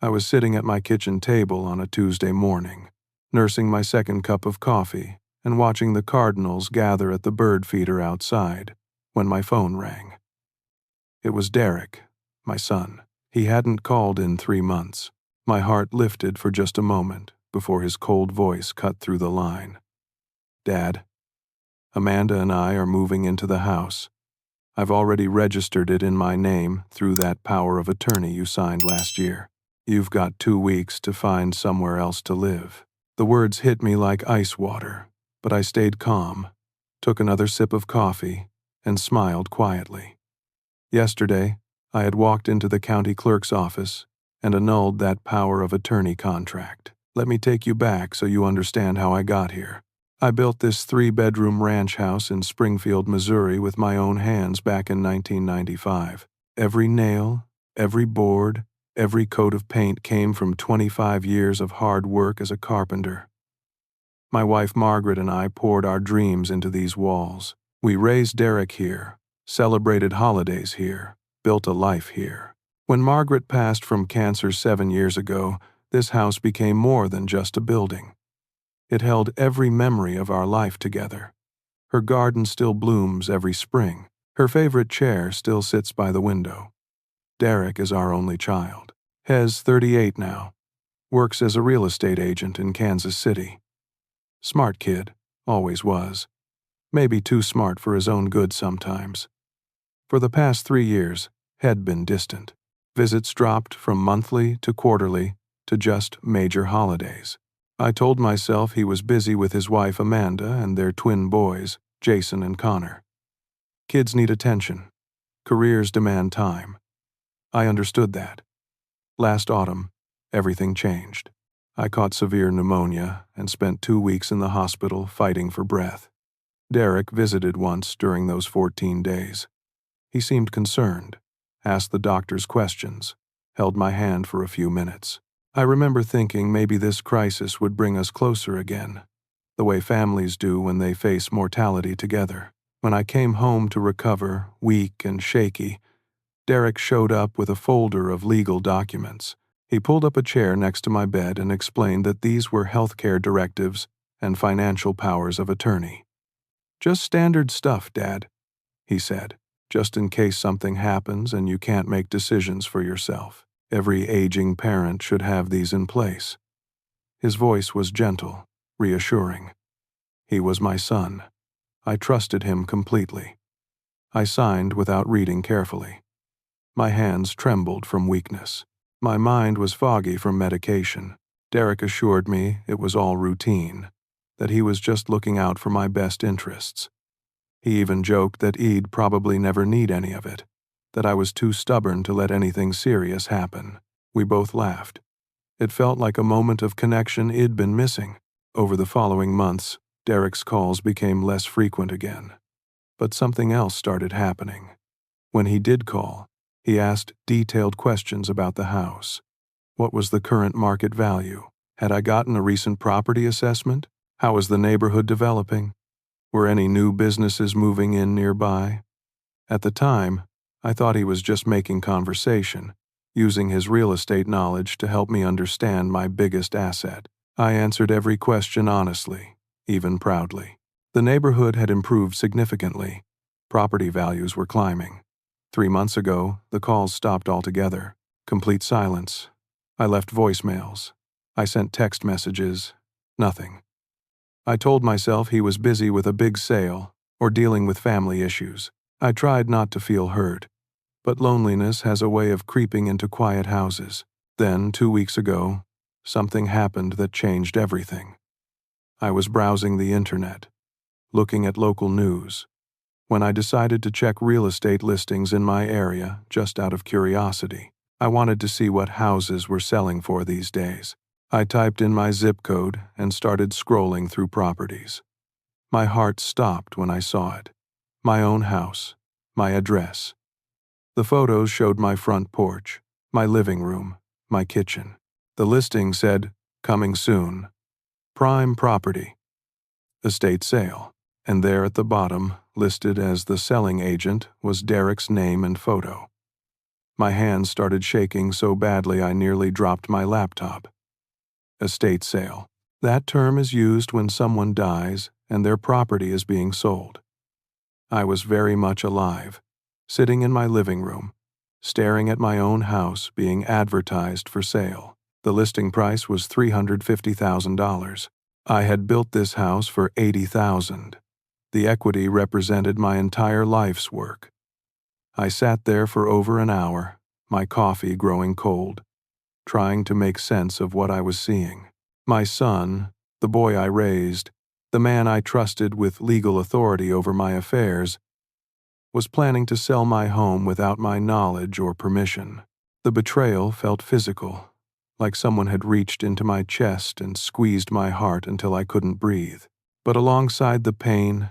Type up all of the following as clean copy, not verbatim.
I was sitting at my kitchen table on a Tuesday morning, nursing my second cup of coffee and watching the cardinals gather at the bird feeder outside, when my phone rang. It was Derek, my son. He hadn't called in 3 months. My heart lifted for just a moment before his cold voice cut through the line. "Dad, Amanda and I are moving into the house. I've already registered it in my name through that power of attorney you signed last year. You've got 2 weeks to find somewhere else to live." The words hit me like ice water, but I stayed calm, took another sip of coffee, and smiled quietly. Yesterday, I had walked into the county clerk's office and annulled that power of attorney contract. Let me take you back so you understand how I got here. I built this 3-bedroom ranch house in Springfield, Missouri with my own hands back in 1995. Every nail, every board, every coat of paint came from 25 years of hard work as a carpenter. My wife Margaret and I poured our dreams into these walls. We raised Derek here, celebrated holidays here, built a life here. When Margaret passed from cancer 7 years ago, this house became more than just a building. It held every memory of our life together. Her garden still blooms every spring. Her favorite chair still sits by the window. Derek is our only child. Hez, 38 now, works as a real estate agent in Kansas City. Smart kid, always was. Maybe too smart for his own good sometimes. For the past 3 years, had been distant. Visits dropped from monthly to quarterly to just major holidays. I told myself he was busy with his wife Amanda and their twin boys, Jason and Connor. Kids need attention. Careers demand time. I understood that. Last autumn, everything changed. I caught severe pneumonia and spent 2 weeks in the hospital fighting for breath. Derek visited once during those 14 days. He seemed concerned, asked the doctors questions, held my hand for a few minutes. I remember thinking maybe this crisis would bring us closer again, the way families do when they face mortality together. When I came home to recover, weak and shaky, Derek showed up with a folder of legal documents. He pulled up a chair next to my bed and explained that these were healthcare directives and financial powers of attorney. "Just standard stuff, Dad," he said, "just in case something happens and you can't make decisions for yourself. Every aging parent should have these in place." His voice was gentle, reassuring. He was my son. I trusted him completely. I signed without reading carefully. My hands trembled from weakness. My mind was foggy from medication. Derek assured me it was all routine, that he was just looking out for my best interests. He even joked that he'd probably never need any of it, that I was too stubborn to let anything serious happen. We both laughed. It felt like a moment of connection he'd been missing. Over the following months, Derek's calls became less frequent again. But something else started happening. When he did call, he asked detailed questions about the house. What was the current market value? Had I gotten a recent property assessment? How was the neighborhood developing? Were any new businesses moving in nearby? At the time, I thought he was just making conversation, using his real estate knowledge to help me understand my biggest asset. I answered every question honestly, even proudly. The neighborhood had improved significantly. Property values were climbing. 3 months ago, the calls stopped altogether. Complete silence. I left voicemails. I sent text messages. Nothing. I told myself he was busy with a big sale or dealing with family issues. I tried not to feel hurt. But loneliness has a way of creeping into quiet houses. Then, 2 weeks ago, something happened that changed everything. I was browsing the internet, looking at local news, when I decided to check real estate listings in my area just out of curiosity. I wanted to see what houses were selling for these days. I typed in my zip code and started scrolling through properties. My heart stopped when I saw it. My own house, my address. The photos showed my front porch, my living room, my kitchen. The listing said, "Coming soon. Prime property. Estate sale." And there at the bottom, listed as the selling agent, was Derek's name and photo. My hands started shaking so badly I nearly dropped my laptop. Estate sale. That term is used when someone dies and their property is being sold. I was very much alive, sitting in my living room, staring at my own house being advertised for sale. The listing price was $350,000. I had built this house for $80,000. The equity represented my entire life's work. I sat there for over an hour, my coffee growing cold, trying to make sense of what I was seeing. My son, the boy I raised, the man I trusted with legal authority over my affairs, was planning to sell my home without my knowledge or permission. The betrayal felt physical, like someone had reached into my chest and squeezed my heart until I couldn't breathe. But alongside the pain,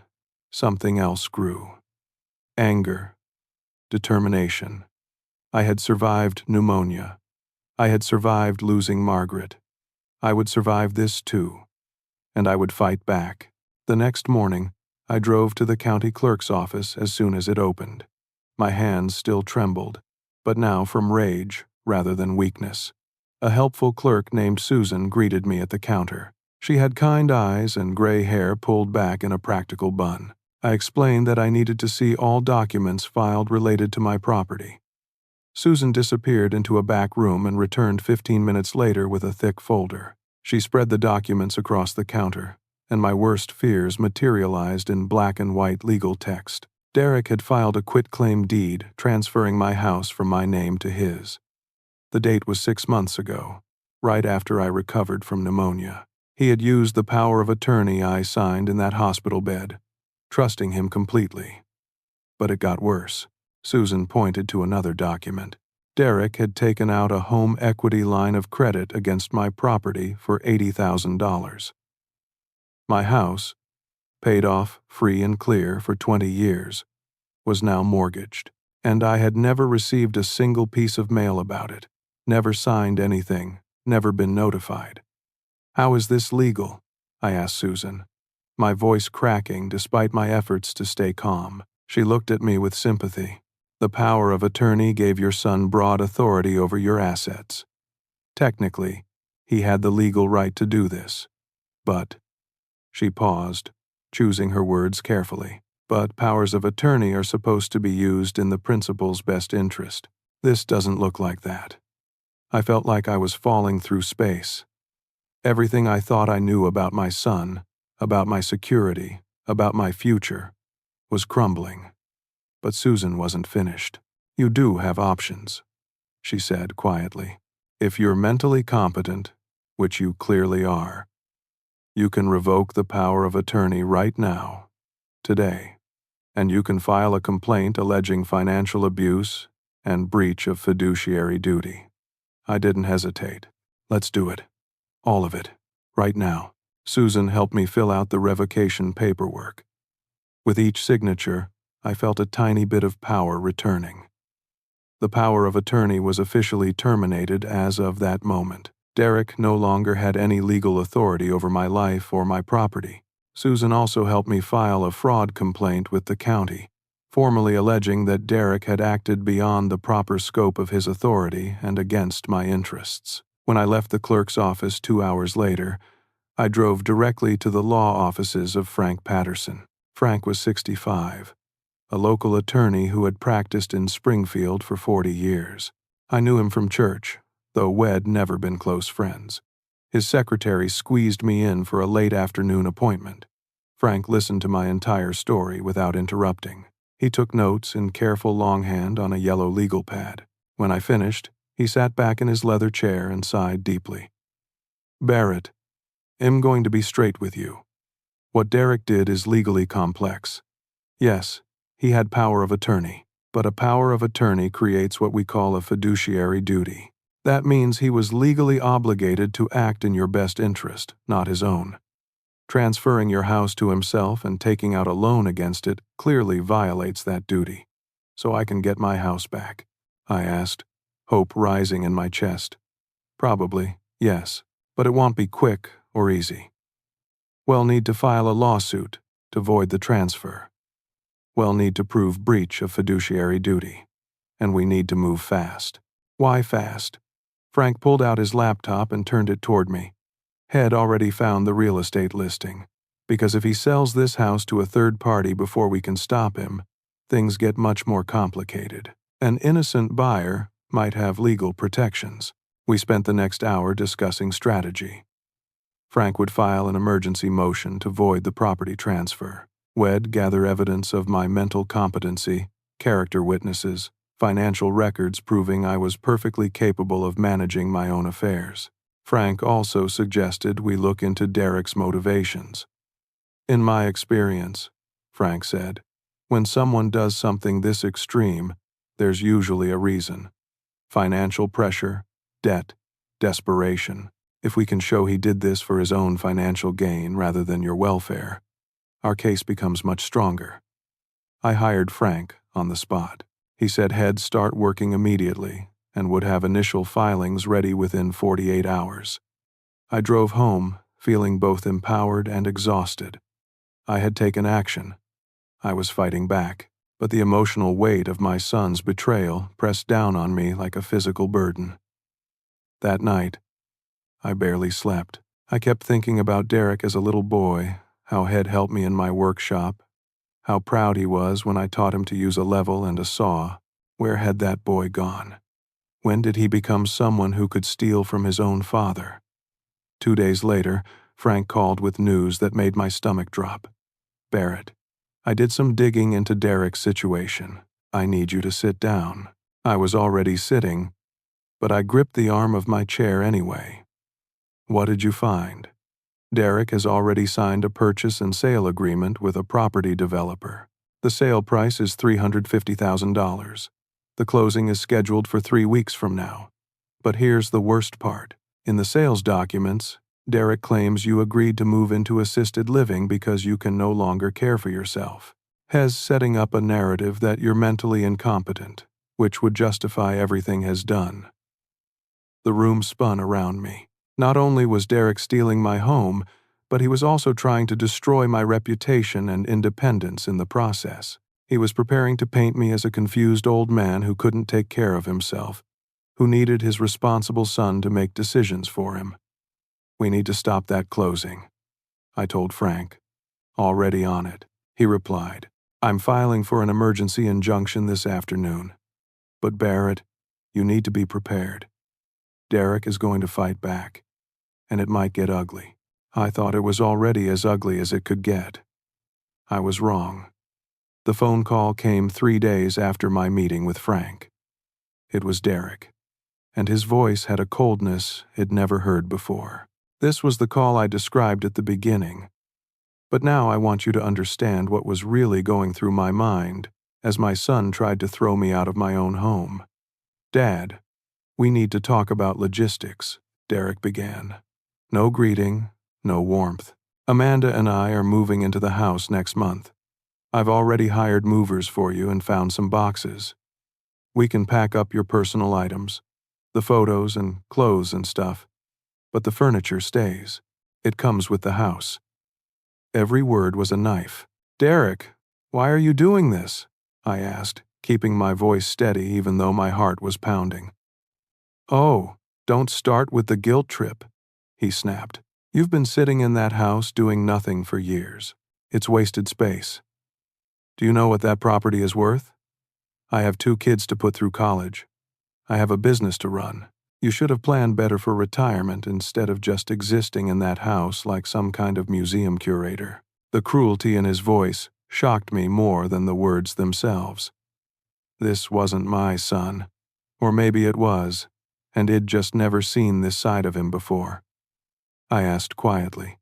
something else grew. Anger, determination. I had survived pneumonia. I had survived losing Margaret. I would survive this too, and I would fight back. The next morning, I drove to the county clerk's office as soon as it opened. My hands still trembled, but now from rage rather than weakness. A helpful clerk named Susan greeted me at the counter. She had kind eyes and gray hair pulled back in a practical bun. I explained that I needed to see all documents filed related to my property. Susan disappeared into a back room and returned 15 minutes later with a thick folder. She spread the documents across the counter, and my worst fears materialized in black and white legal text. Derek had filed a quitclaim deed transferring my house from my name to his. The date was 6 months ago, right after I recovered from pneumonia. He had used the power of attorney I signed in that hospital bed, trusting him completely. But it got worse. Susan pointed to another document. Derek had taken out a home equity line of credit against my property for $80,000. My house, paid off free and clear for 20 years, was now mortgaged, and I had never received a single piece of mail about it, never signed anything, never been notified. "How is this legal?" I asked Susan, my voice cracking despite my efforts to stay calm. She looked at me with sympathy. "The power of attorney gave your son broad authority over your assets. Technically, he had the legal right to do this. But," she paused, choosing her words carefully, "but powers of attorney are supposed to be used in the principal's best interest. This doesn't look like that." I felt like I was falling through space. Everything I thought I knew about my son, about my security, about my future, was crumbling. But Susan wasn't finished. "You do have options," she said quietly. "If you're mentally competent, which you clearly are, you can revoke the power of attorney right now, today, and you can file a complaint alleging financial abuse and breach of fiduciary duty." I didn't hesitate. "Let's do it. All of it. Right now." Susan helped me fill out the revocation paperwork. With each signature, I felt a tiny bit of power returning. The power of attorney was officially terminated as of that moment. Derek no longer had any legal authority over my life or my property. Susan also helped me file a fraud complaint with the county, formally alleging that Derek had acted beyond the proper scope of his authority and against my interests. When I left the clerk's office 2 hours later, I drove directly to the law offices of Frank Patterson. Frank was 65. A local attorney who had practiced in Springfield for 40 years. I knew him from church, though we'd never been close friends. His secretary squeezed me in for a late afternoon appointment. Frank listened to my entire story without interrupting. He took notes in careful longhand on a yellow legal pad. When I finished, he sat back in his leather chair and sighed deeply. "Barrett, I'm going to be straight with you. What Derek did is legally complex. Yes, he had power of attorney, but a power of attorney creates what we call a fiduciary duty. That means he was legally obligated to act in your best interest, not his own. Transferring your house to himself and taking out a loan against it clearly violates that duty. So I can get my house back?" I asked, hope rising in my chest. "Probably, yes, but it won't be quick or easy. We'll need to file a lawsuit to void the transfer. We'll need to prove breach of fiduciary duty. and we need to move fast." "Why fast?" Frank pulled out his laptop and turned it toward me. Head already found the real estate listing. "Because if he sells this house to a third party before we can stop him, things get much more complicated. An innocent buyer might have legal protections." We spent the next hour discussing strategy. Frank would file an emergency motion to void the property transfer. We'd gather evidence of my mental competency, character witnesses, financial records proving I was perfectly capable of managing my own affairs. Frank also suggested we look into Derek's motivations. "In my experience," Frank said, "when someone does something this extreme, there's usually a reason. Financial pressure, debt, desperation. If we can show he did this for his own financial gain rather than your welfare, our case becomes much stronger." I hired Frank on the spot. He said he'd start working immediately and would have initial filings ready within 48 hours. I drove home, feeling both empowered and exhausted. I had taken action. I was fighting back, but the emotional weight of my son's betrayal pressed down on me like a physical burden. That night, I barely slept. I kept thinking about Derek as a little boy, how he'd helped me in my workshop, how proud he was when I taught him to use a level and a saw. Where had that boy gone? When did he become someone who could steal from his own father? 2 days later, Frank called with news that made my stomach drop. "Barrett, I did some digging into Derek's situation. I need you to sit down." I was already sitting, but I gripped the arm of my chair anyway. "What did you find?" "Derek has already signed a purchase and sale agreement with a property developer. The sale price is $350,000. The closing is scheduled for 3 weeks from now. But here's the worst part. In the sales documents, Derek claims you agreed to move into assisted living because you can no longer care for yourself. Has setting up a narrative that you're mentally incompetent, which would justify everything has done." The room spun around me. Not only was Derek stealing my home, but he was also trying to destroy my reputation and independence in the process. He was preparing to paint me as a confused old man who couldn't take care of himself, who needed his responsible son to make decisions for him. "We need to stop that closing," I told Frank. "Already on it," he replied. "I'm filing for an emergency injunction this afternoon. But Barrett, you need to be prepared. Derek is going to fight back, and it might get ugly." I thought it was already as ugly as it could get. I was wrong. The phone call came 3 days after my meeting with Frank. It was Derek, and his voice had a coldness I'd never heard before. This was the call I described at the beginning. But now I want you to understand what was really going through my mind as my son tried to throw me out of my own home. "Dad, we need to talk about logistics," Derek began. "No greeting, no warmth. Amanda and I are moving into the house next month. I've already hired movers for you and found some boxes. We can pack up your personal items, the photos and clothes and stuff, but the furniture stays. It comes with the house." Every word was a knife. "Derek, why are you doing this?" I asked, keeping my voice steady even though my heart was pounding. "Oh, don't start with the guilt trip," he snapped. "You've been sitting in that house doing nothing for years. It's wasted space. Do you know what that property is worth? I have 2 kids to put through college. I have a business to run. You should have planned better for retirement instead of just existing in that house like some kind of museum curator." The cruelty in his voice shocked me more than the words themselves. This wasn't my son. Or maybe it was, and I'd just never seen this side of him before. I asked quietly.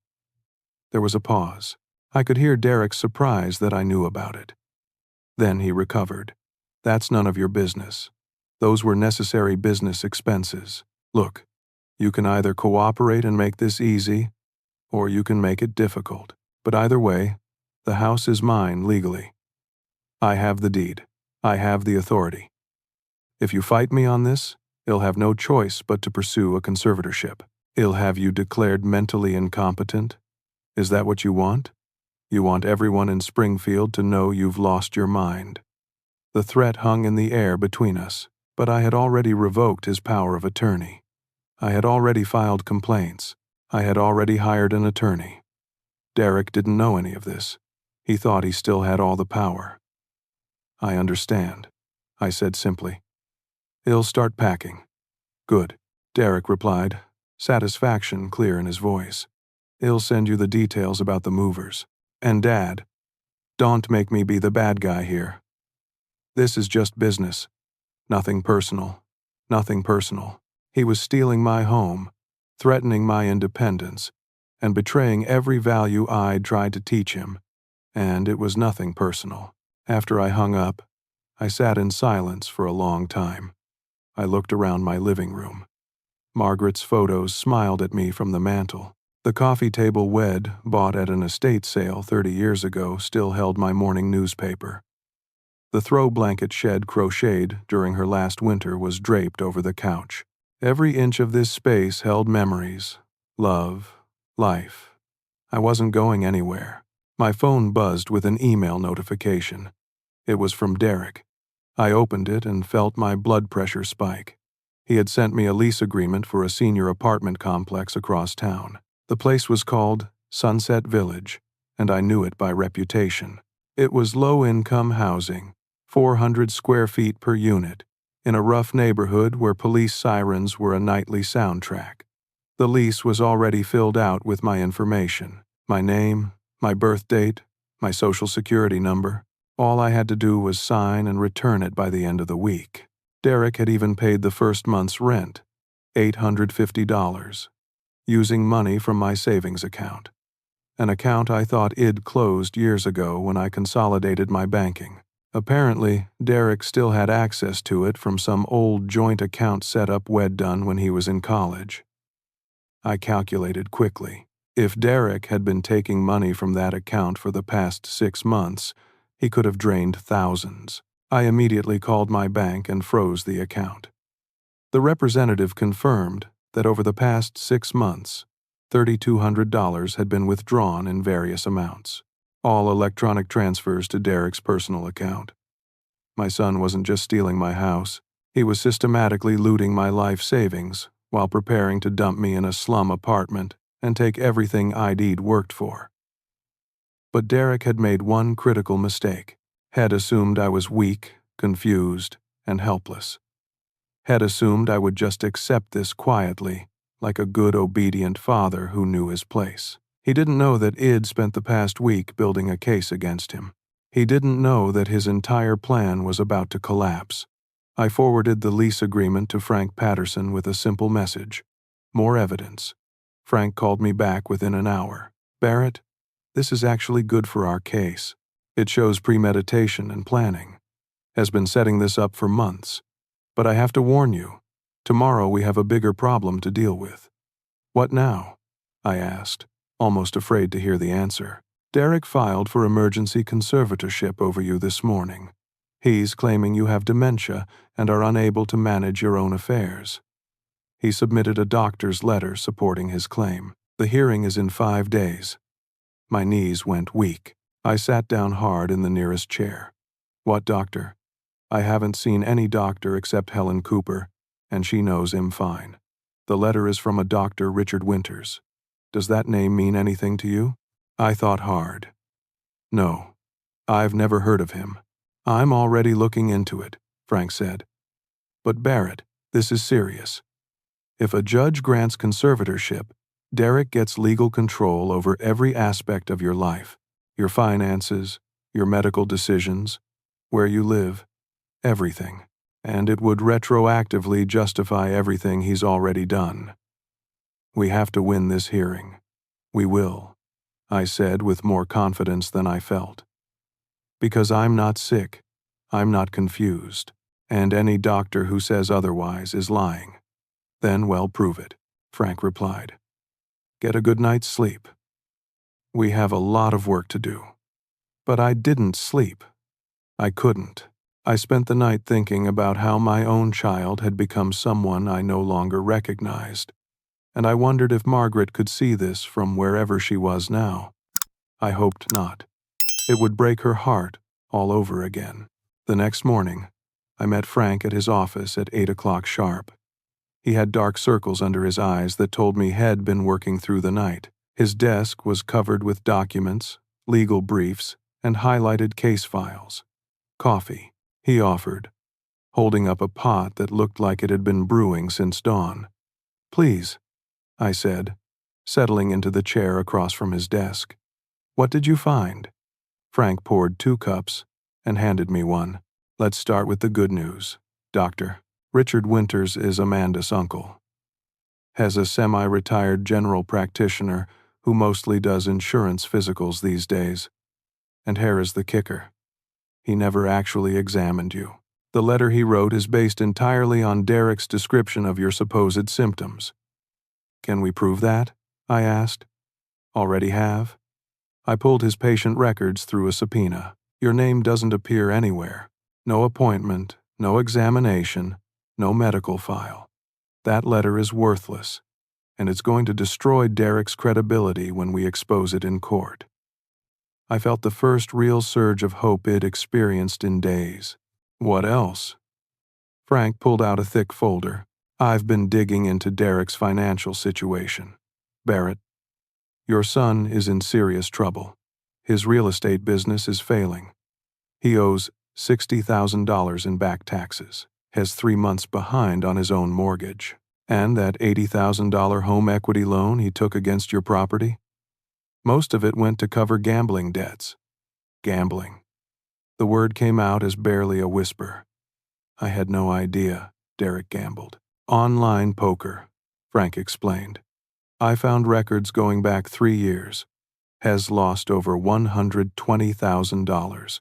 There was a pause. I could hear Derek's surprise that I knew about it. Then he recovered. "That's none of your business. Those were necessary business expenses. Look, you can either cooperate and make this easy, or you can make it difficult. But either way, the house is mine legally. I have the deed. I have the authority. If you fight me on this, I'll have no choice but to pursue a conservatorship. I'll have you declared mentally incompetent. Is that what you want? You want everyone in Springfield to know you've lost your mind." The threat hung in the air between us, but I had already revoked his power of attorney. I had already filed complaints. I had already hired an attorney. Derek didn't know any of this. He thought he still had all the power. "I understand," I said simply. "He'll start packing." "Good," Derek replied, satisfaction clear in his voice. "He'll send you the details about the movers. And Dad, don't make me be the bad guy here. This is just business. Nothing personal. Nothing personal. He was stealing my home, threatening my independence, and betraying every value I'd tried to teach him, and it was nothing personal." After I hung up, I sat in silence for a long time. I looked around my living room. Margaret's photos smiled at me from the mantel. The coffee table Wed bought at an estate sale 30 years ago still held my morning newspaper. The throw blanket shed crocheted during her last winter was draped over the couch. Every inch of this space held memories, love, life. I wasn't going anywhere. My phone buzzed with an email notification. It was from Derek. I opened it and felt my blood pressure spike. He had sent me a lease agreement for a senior apartment complex across town. The place was called Sunset Village, and I knew it by reputation. It was low-income housing, 400 square feet per unit, in a rough neighborhood where police sirens were a nightly soundtrack. The lease was already filled out with my information, my name, my birth date, my social security number. All I had to do was sign and return it by the end of the week. Derek had even paid the first month's rent, $850, using money from my savings account, an account I thought I'd closed years ago when I consolidated my banking. Apparently, Derek still had access to it from some old joint account setup Wed done when he was in college. I calculated quickly. If Derek had been taking money from that account for the past 6 months, he could have drained thousands. I immediately called my bank and froze the account. The representative confirmed that over the past 6 months, $3,200 had been withdrawn in various amounts, all electronic transfers to Derek's personal account. My son wasn't just stealing my house, he was systematically looting my life savings while preparing to dump me in a slum apartment and take everything I'd worked for. But Derek had made one critical mistake. Had assumed I was weak, confused, and helpless. Had assumed I would just accept this quietly, like a good, obedient father who knew his place. He didn't know that I'd spent the past week building a case against him. He didn't know that his entire plan was about to collapse. I forwarded the lease agreement to Frank Patterson with a simple message. More evidence. Frank called me back within an hour. "Barrett, this is actually good for our case. It shows premeditation and planning. Has been setting this up for months. But I have to warn you, tomorrow we have a bigger problem to deal with." "What now?" I asked, almost afraid to hear the answer. "Derek filed for emergency conservatorship over you this morning. He's claiming you have dementia and are unable to manage your own affairs. He submitted a doctor's letter supporting his claim. The hearing is in 5 days." My knees went weak. I sat down hard in the nearest chair. "What doctor?" "I haven't seen any doctor except Helen Cooper, and she knows him fine. The letter is from a Dr. Richard Winters. Does that name mean anything to you?" I thought hard. "No, I've never heard of him." "I'm already looking into it," Frank said. "But Barrett, this is serious. If a judge grants conservatorship, Derek gets legal control over every aspect of your life, your finances, your medical decisions, where you live, everything. And it would retroactively justify everything he's already done. We have to win this hearing. We will," I said with more confidence than I felt. "Because I'm not sick, I'm not confused, and any doctor who says otherwise is lying." "Then, well, prove it," Frank replied. "Get a good night's sleep. We have a lot of work to do." But I didn't sleep. I couldn't. I spent the night thinking about how my own child had become someone I no longer recognized, and I wondered if Margaret could see this from wherever she was now. I hoped not. It would break her heart all over again. The next morning, I met Frank at his office at 8 o'clock sharp. He had dark circles under his eyes that told me he'd been working through the night. His desk was covered with documents, legal briefs, and highlighted case files. Coffee, he offered, holding up a pot that looked like it had been brewing since dawn. Please, I said, settling into the chair across from his desk. What did you find? Frank poured 2 cups and handed me one. Let's start with the good news, Doctor. Richard Winters is Amanda's uncle. Has a semi-retired general practitioner who mostly does insurance physicals these days. And here is the kicker. He never actually examined you. The letter he wrote is based entirely on Derek's description of your supposed symptoms. Can we prove that? I asked. Already have? I pulled his patient records through a subpoena. Your name doesn't appear anywhere. No appointment, no examination, no medical file. That letter is worthless, and it's going to destroy Derek's credibility when we expose it in court. I felt the first real surge of hope I'd experienced in days. What else? Frank pulled out a thick folder. I've been digging into Derek's financial situation. Barrett, your son is in serious trouble. His real estate business is failing. He owes $60,000 in back taxes, has 3 months behind on his own mortgage, and that $80,000 home equity loan he took against your property? Most of it went to cover gambling debts. Gambling. The word came out as barely a whisper. I had no idea Derek gambled. Online poker, Frank explained. I found records going back 3 years. Has lost over $120,000.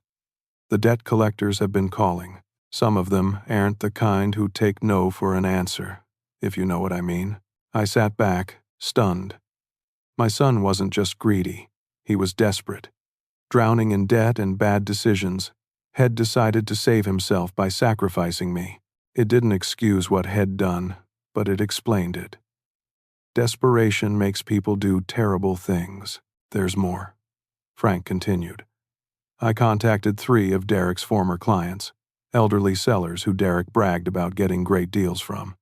The debt collectors have been calling. Some of them aren't the kind who take no for an answer, if you know what I mean. I sat back, stunned. My son wasn't just greedy. He was desperate. Drowning in debt and bad decisions, had decided to save himself by sacrificing me. It didn't excuse what had done, but it explained it. Desperation makes people do terrible things. There's more. Frank continued. I contacted 3 of Derek's former clients, elderly sellers who Derek bragged about getting great deals from.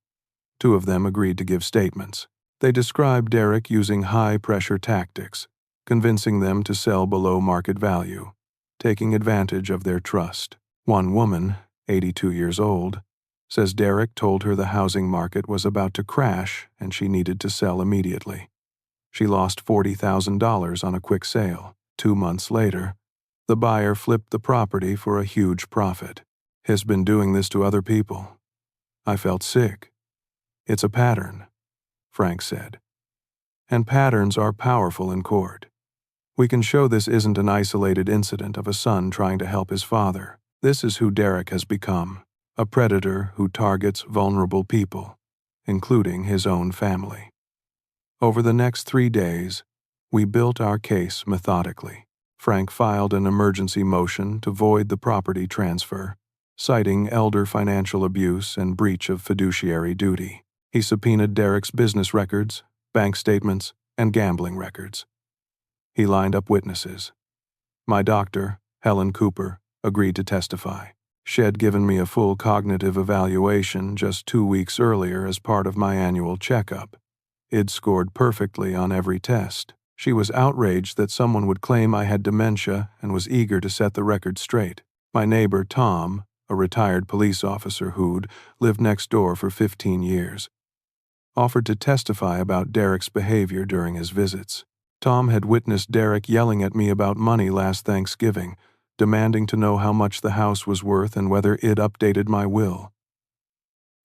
2 of them agreed to give statements. They described Derek using high-pressure tactics, convincing them to sell below market value, taking advantage of their trust. One woman, 82 years old, says Derek told her the housing market was about to crash and she needed to sell immediately. She lost $40,000 on a quick sale. 2 months later, the buyer flipped the property for a huge profit. Has been doing this to other people. I felt sick. It's a pattern, Frank said. And patterns are powerful in court. We can show this isn't an isolated incident of a son trying to help his father. This is who Derek has become, a predator who targets vulnerable people, including his own family. Over the next 3 days, we built our case methodically. Frank filed an emergency motion to void the property transfer, citing elder financial abuse and breach of fiduciary duty. He subpoenaed Derek's business records, bank statements, and gambling records. He lined up witnesses. My doctor, Helen Cooper, agreed to testify. She had given me a full cognitive evaluation just 2 weeks earlier as part of my annual checkup. I'd scored perfectly on every test. She was outraged that someone would claim I had dementia and was eager to set the record straight. My neighbor, Tom, a retired police officer who'd lived next door for 15 years, offered to testify about Derek's behavior during his visits. Tom had witnessed Derek yelling at me about money last Thanksgiving, demanding to know how much the house was worth and whether I'd updated my will.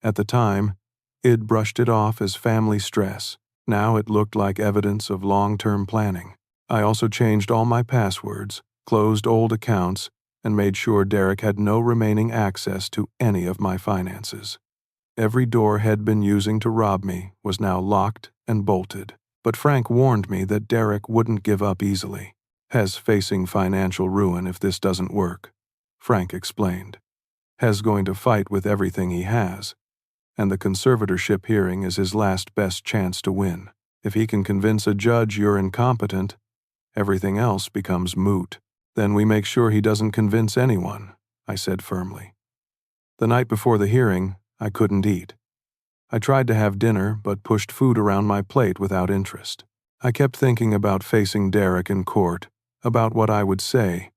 At the time, I'd brushed it off as family stress. Now it looked like evidence of long-term planning. I also changed all my passwords, closed old accounts, and made sure Derek had no remaining access to any of my finances. Every door he'd been using to rob me was now locked and bolted. But Frank warned me that Derek wouldn't give up easily. Hes facing financial ruin if this doesn't work, Frank explained. Hes going to fight with everything he has, and the conservatorship hearing is his last best chance to win. If he can convince a judge you're incompetent, everything else becomes moot. Then we make sure he doesn't convince anyone, I said firmly. The night before the hearing, I couldn't eat. I tried to have dinner, but pushed food around my plate without interest. I kept thinking about facing Derek in court, about what I would say,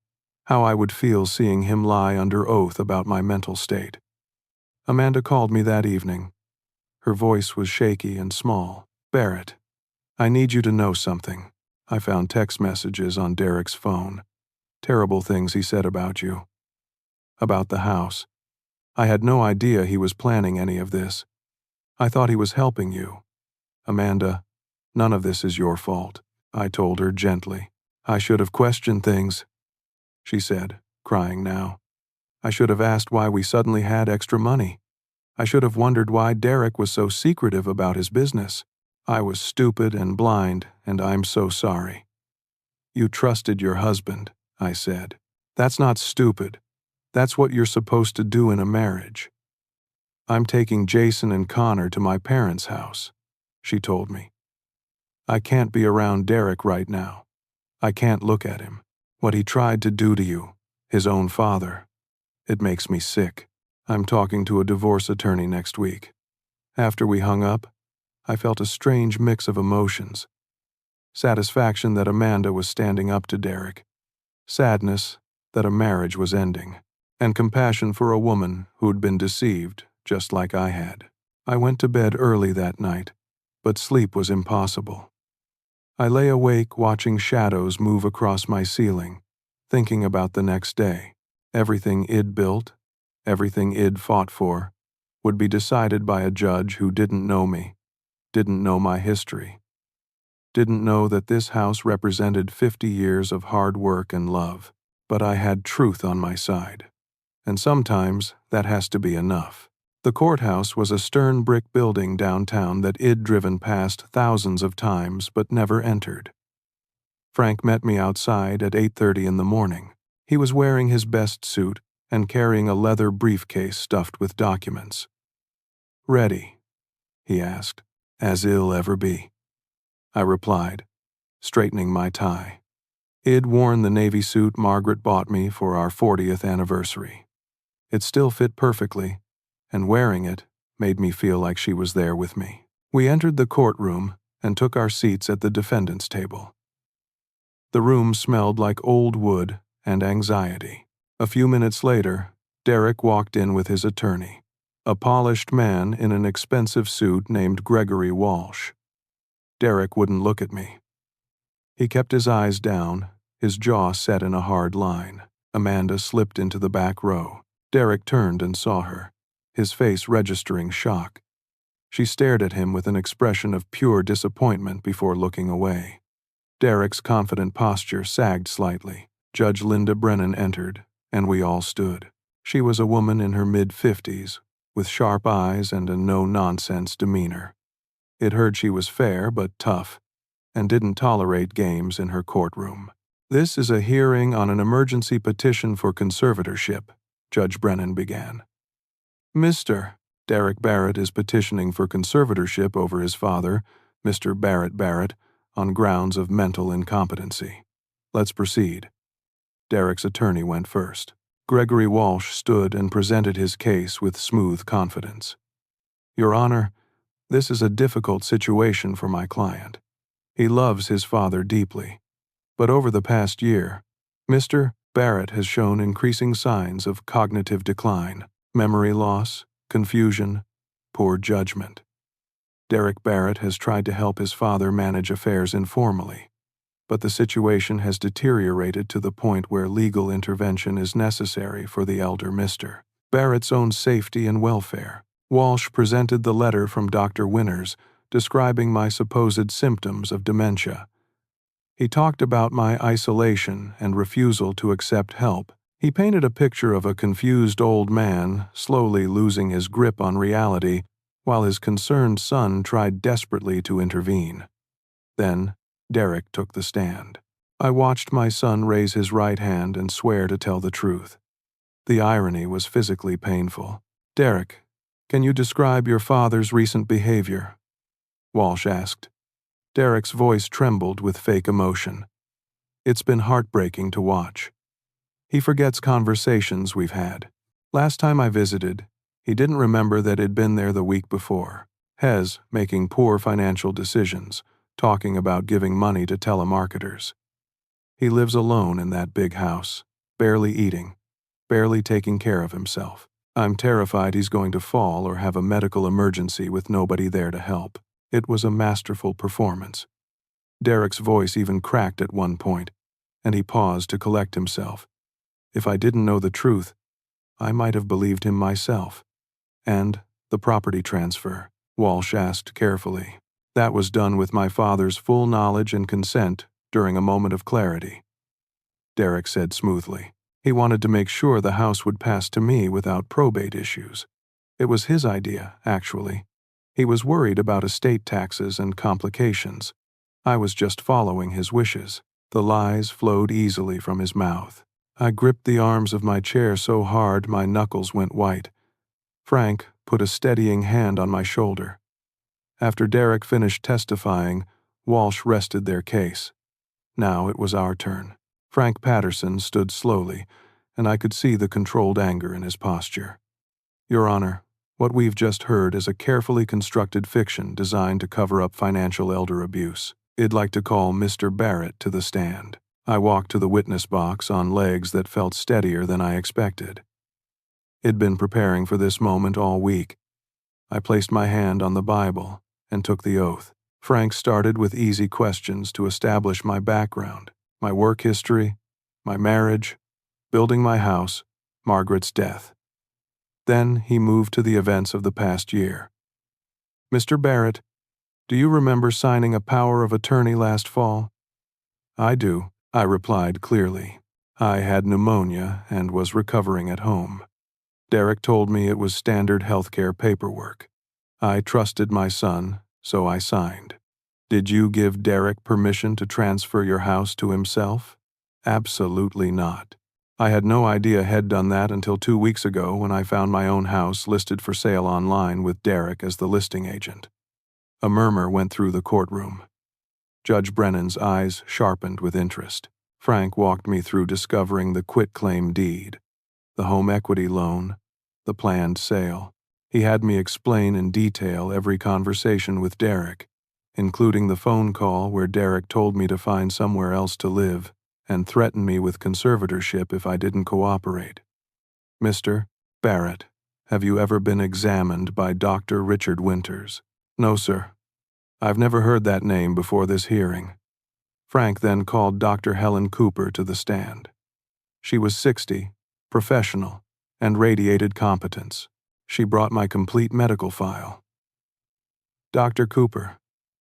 how I would feel seeing him lie under oath about my mental state. Amanda called me that evening. Her voice was shaky and small. "Barrett, I need you to know something." I found text messages on Derek's phone. Terrible things he said about you. About the house. I had no idea he was planning any of this. I thought he was helping you. Amanda, none of this is your fault, I told her gently. I should have questioned things, she said, crying now. I should have asked why we suddenly had extra money. I should have wondered why Derek was so secretive about his business. I was stupid and blind, and I'm so sorry. You trusted your husband, I said. That's not stupid. That's what you're supposed to do in a marriage. I'm taking Jason and Connor to my parents' house, she told me. I can't be around Derek right now. I can't look at him. What he tried to do to you, his own father. It makes me sick. I'm talking to a divorce attorney next week. After we hung up, I felt a strange mix of emotions. Satisfaction that Amanda was standing up to Derek. Sadness that a marriage was ending. And compassion for a woman who'd been deceived, just like I had. I went to bed early that night, but sleep was impossible. I lay awake watching shadows move across my ceiling, thinking about the next day. Everything I'd built, everything I'd fought for, would be decided by a judge who didn't know me, didn't know my history, didn't know that this house represented 50 years of hard work and love. But I had truth on my side. And sometimes that has to be enough. The courthouse was a stern brick building downtown that I'd driven past thousands of times but never entered. Frank met me outside at 8:30 in the morning. He was wearing his best suit and carrying a leather briefcase stuffed with documents. "Ready?" he asked. "As I'll ever be," I replied, straightening my tie. I'd worn the navy suit Margaret bought me for our 40th anniversary. It still fit perfectly, and wearing it made me feel like she was there with me. We entered the courtroom and took our seats at the defendant's table. The room smelled like old wood and anxiety. A few minutes later, Derek walked in with his attorney, a polished man in an expensive suit named Gregory Walsh. Derek wouldn't look at me. He kept his eyes down, his jaw set in a hard line. Amanda slipped into the back row. Derek turned and saw her, his face registering shock. She stared at him with an expression of pure disappointment before looking away. Derek's confident posture sagged slightly. Judge Linda Brennan entered, and we all stood. She was a woman in her mid-50s, with sharp eyes and a no-nonsense demeanor. It heard she was fair but tough, and didn't tolerate games in her courtroom. "This is a hearing on an emergency petition for conservatorship," Judge Brennan began. "Mr. Derek Barrett is petitioning for conservatorship over his father, Mr. Barrett, on grounds of mental incompetency. Let's proceed." Derek's attorney went first. Gregory Walsh stood and presented his case with smooth confidence. "Your Honor, this is a difficult situation for my client. He loves his father deeply, but over the past year, Mr. Barrett has shown increasing signs of cognitive decline, memory loss, confusion, poor judgment. Derek Barrett has tried to help his father manage affairs informally, but the situation has deteriorated to the point where legal intervention is necessary for the elder Mr. Barrett's own safety and welfare." Walsh presented the letter from Dr. Winners describing my supposed symptoms of dementia. He talked about my isolation and refusal to accept help. He painted a picture of a confused old man slowly losing his grip on reality while his concerned son tried desperately to intervene. Then, Derek took the stand. I watched my son raise his right hand and swear to tell the truth. The irony was physically painful. "Derek, can you describe your father's recent behavior?" Walsh asked. Derek's voice trembled with fake emotion. "It's been heartbreaking to watch. He forgets conversations we've had. Last time I visited, he didn't remember that he'd been there the week before. Hez, making poor financial decisions, talking about giving money to telemarketers. He lives alone in that big house, barely eating, barely taking care of himself. I'm terrified he's going to fall or have a medical emergency with nobody there to help. It was a masterful performance. Derek's voice even cracked at one point, and he paused to collect himself. If I didn't know the truth, I might have believed him myself. And the property transfer, Walsh asked carefully. That was done with my father's full knowledge and consent during a moment of clarity. Derek said smoothly. He wanted to make sure the house would pass to me without probate issues. It was his idea, actually. He was worried about estate taxes and complications. I was just following his wishes. The lies flowed easily from his mouth. I gripped the arms of my chair so hard my knuckles went white. Frank put a steadying hand on my shoulder. After Derek finished testifying, Walsh rested their case. Now it was our turn. Frank Patterson stood slowly, and I could see the controlled anger in his posture. Your Honor, what we've just heard is a carefully constructed fiction designed to cover up financial elder abuse. I'd like to call Mr. Barrett to the stand. I walked to the witness box on legs that felt steadier than I expected. I'd been preparing for this moment all week. I placed my hand on the Bible and took the oath. Frank started with easy questions to establish my background, my work history, my marriage, building my house, Margaret's death. Then he moved to the events of the past year. Mr. Barrett, do you remember signing a power of attorney last fall? I do, I replied clearly. I had pneumonia and was recovering at home. Derek told me it was standard healthcare paperwork. I trusted my son, so I signed. Did you give Derek permission to transfer your house to himself? Absolutely not. I had no idea he'd done that until 2 weeks ago when I found my own house listed for sale online with Derek as the listing agent. A murmur went through the courtroom. Judge Brennan's eyes sharpened with interest. Frank walked me through discovering the quitclaim deed, the home equity loan, the planned sale. He had me explain in detail every conversation with Derek, including the phone call where Derek told me to find somewhere else to live and threatened me with conservatorship if I didn't cooperate. Mr. Barrett, have you ever been examined by Dr. Richard Winters? No, sir. I've never heard that name before this hearing. Frank then called Dr. Helen Cooper to the stand. She was 60, professional, and radiated competence. She brought my complete medical file. Dr. Cooper,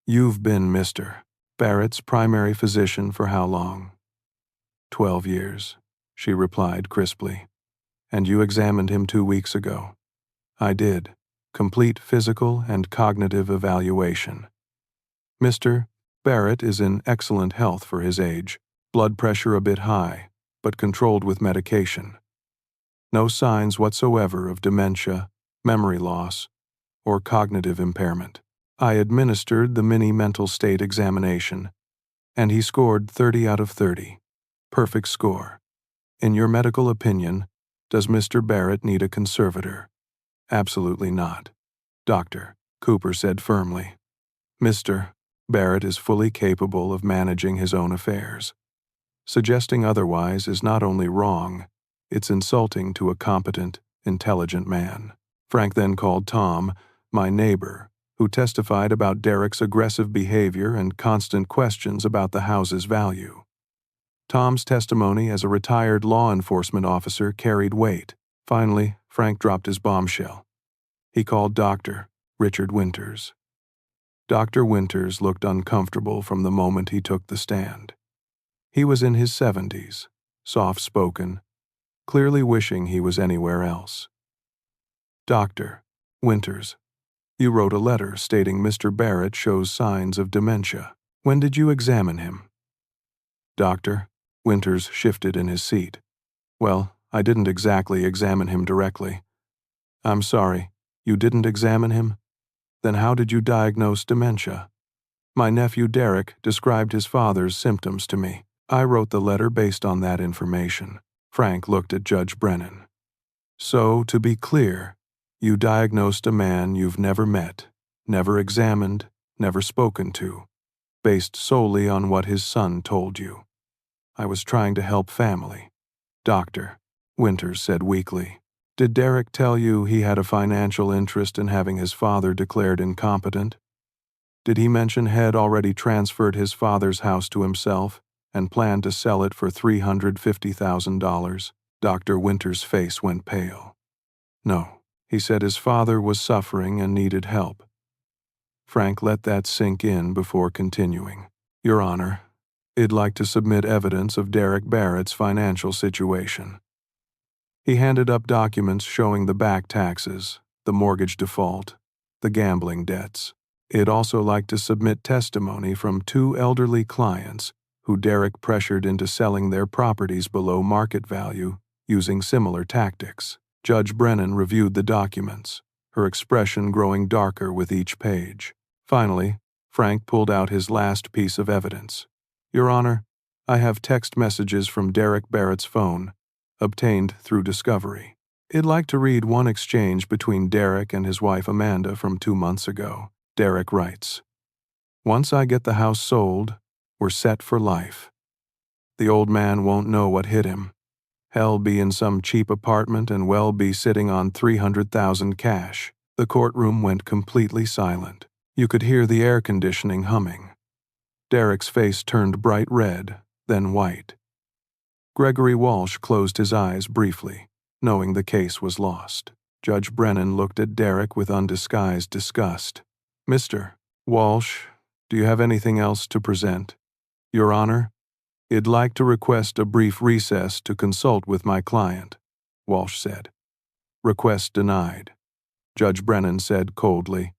you've been Mr. Barrett's primary physician for how long? 12 years, she replied crisply. And you examined him 2 weeks ago. I did. Complete physical and cognitive evaluation. Mr. Barrett is in excellent health for his age, blood pressure a bit high, but controlled with medication. No signs whatsoever of dementia, memory loss, or cognitive impairment. I administered the mini mental state examination, and he scored 30 out of 30. Perfect score. In your medical opinion, does Mr. Barrett need a conservator? Absolutely not. Dr. Cooper said firmly. Mr. Barrett is fully capable of managing his own affairs. Suggesting otherwise is not only wrong, it's insulting to a competent, intelligent man. Frank then called Tom, my neighbor, who testified about Derek's aggressive behavior and constant questions about the house's value. Tom's testimony as a retired law enforcement officer carried weight. Finally, Frank dropped his bombshell. He called Dr. Richard Winters. Dr. Winters looked uncomfortable from the moment he took the stand. He was in his 70s, soft-spoken, clearly wishing he was anywhere else. Dr. Winters, you wrote a letter stating Mr. Barrett shows signs of dementia. When did you examine him? Doctor, Winters shifted in his seat. Well, I didn't exactly examine him directly. I'm sorry, you didn't examine him? Then how did you diagnose dementia? My nephew Derek described his father's symptoms to me. I wrote the letter based on that information. Frank looked at Judge Brennan. So, to be clear, you diagnosed a man you've never met, never examined, never spoken to, based solely on what his son told you. I was trying to help family. Doctor, Winters said weakly. Did Derek tell you he had a financial interest in having his father declared incompetent? Did he mention Head already transferred his father's house to himself and planned to sell it for $350,000? Dr. Winters' face went pale. No, he said his father was suffering and needed help. Frank let that sink in before continuing. Your Honor, I'd like to submit evidence of Derek Barrett's financial situation. He handed up documents showing the back taxes, the mortgage default, the gambling debts. I'd also like to submit testimony from 2 elderly clients who Derek pressured into selling their properties below market value using similar tactics. Judge Brennan reviewed the documents, her expression growing darker with each page. Finally, Frank pulled out his last piece of evidence. Your Honor, I have text messages from Derek Barrett's phone, obtained through discovery. I'd like to read one exchange between Derek and his wife Amanda from 2 months ago. Derek writes, "Once I get the house sold, we're set for life. The old man won't know what hit him. He'll be in some cheap apartment and well be sitting on $300,000 cash." The courtroom went completely silent. You could hear the air conditioning humming. Derek's face turned bright red, then white. Gregory Walsh closed his eyes briefly, knowing the case was lost. Judge Brennan looked at Derek with undisguised disgust. "Mr. Walsh, do you have anything else to present?" "Your Honor, I'd like to request a brief recess to consult with my client," Walsh said. "Request denied." Judge Brennan said coldly,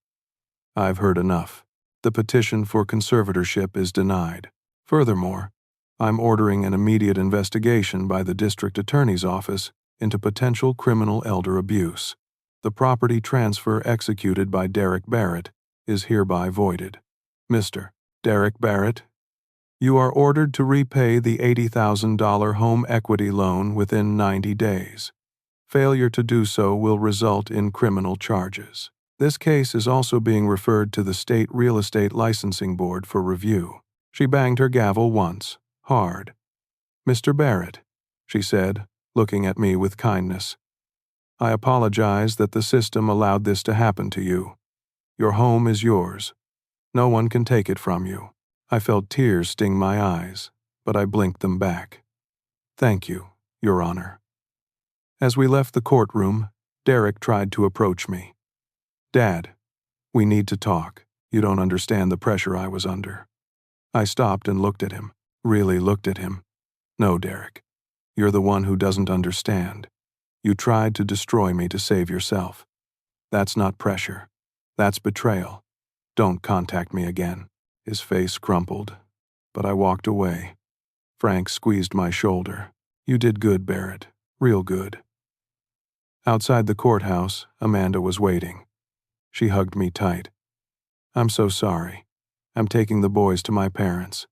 "I've heard enough. The petition for conservatorship is denied. Furthermore, I'm ordering an immediate investigation by the district attorney's office into potential criminal elder abuse. The property transfer executed by Derek Barrett is hereby voided. Mr. Derek Barrett, you are ordered to repay the $80,000 home equity loan within 90 days. Failure to do so will result in criminal charges. This case is also being referred to the State Real Estate Licensing Board for review." She banged her gavel once, hard. "Mr. Barrett," she said, looking at me with kindness, "I apologize that the system allowed this to happen to you. Your home is yours. No one can take it from you." I felt tears sting my eyes, but I blinked them back. "Thank you, Your Honor." As we left the courtroom, Derek tried to approach me. "Dad, we need to talk. You don't understand the pressure I was under." I stopped and looked at him, really looked at him. "No, Derek, you're the one who doesn't understand. You tried to destroy me to save yourself. That's not pressure. That's betrayal. Don't contact me again." His face crumpled, but I walked away. Frank squeezed my shoulder. "You did good, Barrett. Real good." Outside the courthouse, Amanda was waiting. She hugged me tight. "I'm so sorry. I'm taking the boys to my parents.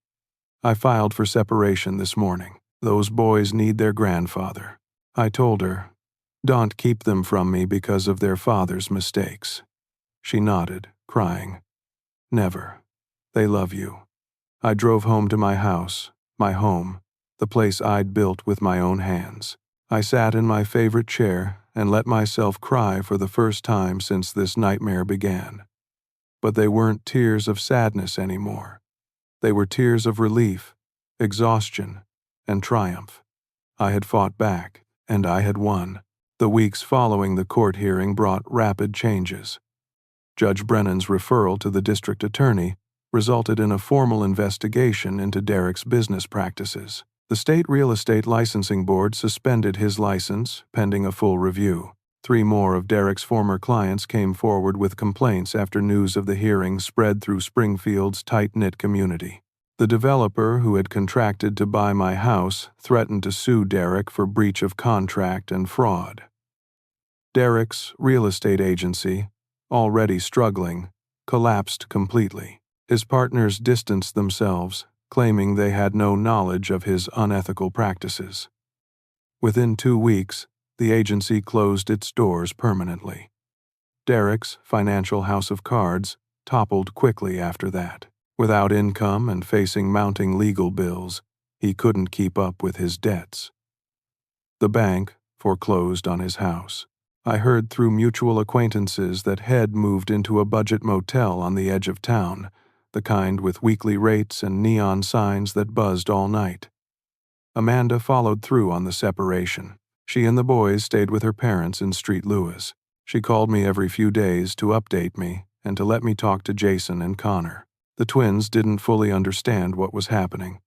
I filed for separation this morning. Those boys need their grandfather." I told her, "Don't keep them from me because of their father's mistakes." She nodded, crying. "Never. They love you." I drove home to my house, my home, the place I'd built with my own hands. I sat in my favorite chair and let myself cry for the first time since this nightmare began. But they weren't tears of sadness anymore. They were tears of relief, exhaustion, and triumph. I had fought back, and I had won. The weeks following the court hearing brought rapid changes. Judge Brennan's referral to the district attorney resulted in a formal investigation into Derek's business practices. The State Real Estate Licensing Board suspended his license, pending a full review. 3 more of Derek's former clients came forward with complaints after news of the hearing spread through Springfield's tight-knit community. The developer who had contracted to buy my house threatened to sue Derek for breach of contract and fraud. Derek's real estate agency, already struggling, collapsed completely. His partners distanced themselves, claiming they had no knowledge of his unethical practices. Within 2 weeks, the agency closed its doors permanently. Derek's financial house of cards toppled quickly after that. Without income and facing mounting legal bills, he couldn't keep up with his debts. The bank foreclosed on his house. I heard through mutual acquaintances that Head moved into a budget motel on the edge of town, the kind with weekly rates and neon signs that buzzed all night. Amanda followed through on the separation. She and the boys stayed with her parents in Street Lewis. She called me every few days to update me and to let me talk to Jason and Connor. The twins didn't fully understand what was happening,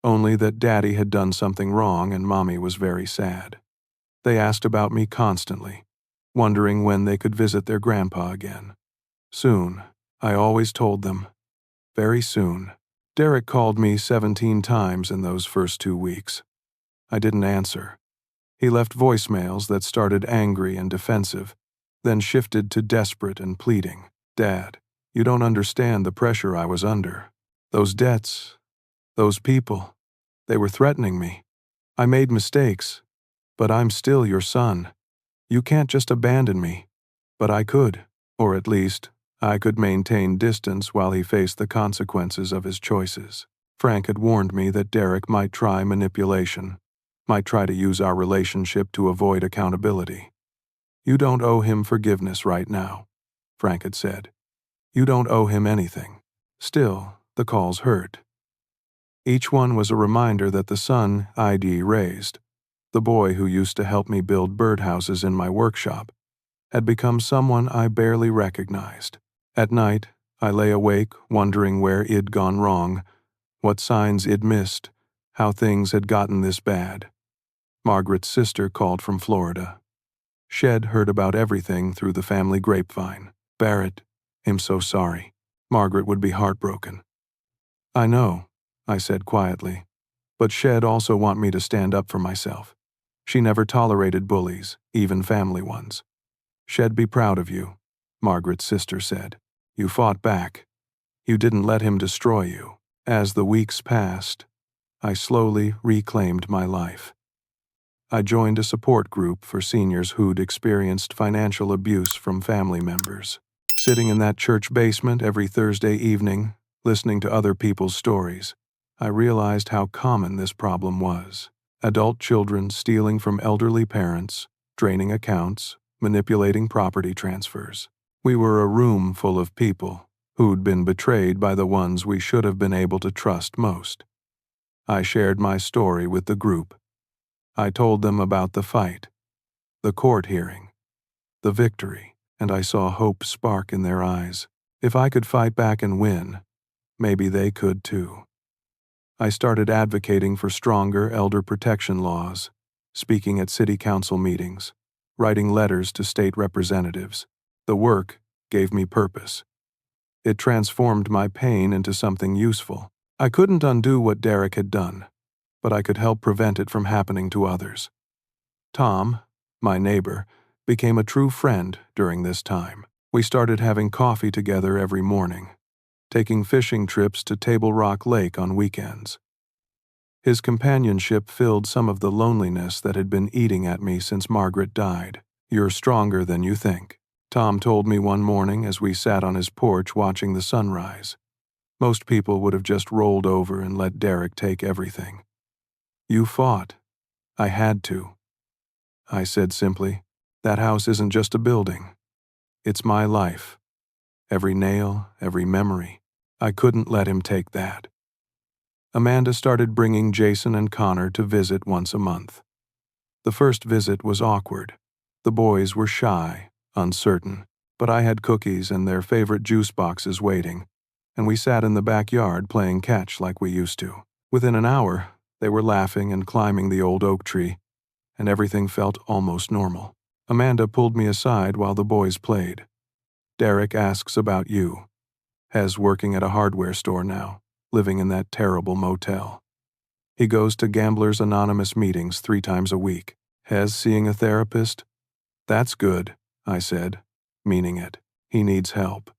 only that Daddy had done something wrong and Mommy was very sad. They asked about me constantly, wondering when they could visit their grandpa again. Soon, I always told them. Very soon. Derek called me 17 times in those first 2 weeks. I didn't answer. He left voicemails that started angry and defensive, then shifted to desperate and pleading. Dad, you don't understand the pressure I was under. Those debts, those people, they were threatening me. I made mistakes, but I'm still your son. You can't just abandon me. But I could, or at least, I could maintain distance while he faced the consequences of his choices. Frank had warned me that Derek might try manipulation, might try to use our relationship to avoid accountability. You don't owe him forgiveness right now, Frank had said. You don't owe him anything. Still, the calls hurt. Each one was a reminder that the son I'd raised, the boy who used to help me build birdhouses in my workshop, had become someone I barely recognized. At night, I lay awake wondering where I'd gone wrong, what signs I'd missed, how things had gotten this bad. Margaret's sister called from Florida. Shed heard about everything through the family grapevine. Barrett, I'm so sorry. Margaret would be heartbroken. I know, I said quietly, but Shed also want me to stand up for myself. She never tolerated bullies, even family ones. Shed be proud of you, Margaret's sister said. You fought back. You didn't let him destroy you. As the weeks passed, I slowly reclaimed my life. I joined a support group for seniors who'd experienced financial abuse from family members. Sitting in that church basement every Thursday evening, listening to other people's stories, I realized how common this problem was. Adult children stealing from elderly parents, draining accounts, manipulating property transfers. We were a room full of people who'd been betrayed by the ones we should have been able to trust most. I shared my story with the group. I told them about the fight, the court hearing, the victory, and I saw hope spark in their eyes. If I could fight back and win, maybe they could too. I started advocating for stronger elder protection laws, speaking at city council meetings, writing letters to state representatives. The work gave me purpose. It transformed my pain into something useful. I couldn't undo what Derek had done, but I could help prevent it from happening to others. Tom, my neighbor, became a true friend during this time. We started having coffee together every morning, taking fishing trips to Table Rock Lake on weekends. His companionship filled some of the loneliness that had been eating at me since Margaret died. You're stronger than you think, Tom told me one morning as we sat on his porch watching the sunrise. Most people would have just rolled over and let Derek take everything. You fought. I had to. I said simply, that house isn't just a building. It's my life. Every nail, every memory. I couldn't let him take that. Amanda started bringing Jason and Connor to visit once a month. The first visit was awkward. The boys were shy, uncertain, but I had cookies and their favorite juice boxes waiting, and we sat in the backyard playing catch like we used to. Within an hour, they were laughing and climbing the old oak tree, and everything felt almost normal. Amanda pulled me aside while the boys played. Derek asks about you. Hez working at a hardware store now, living in that terrible motel. He goes to Gamblers Anonymous meetings 3 times a week. Hez seeing a therapist? That's good, I said, meaning it. He needs help.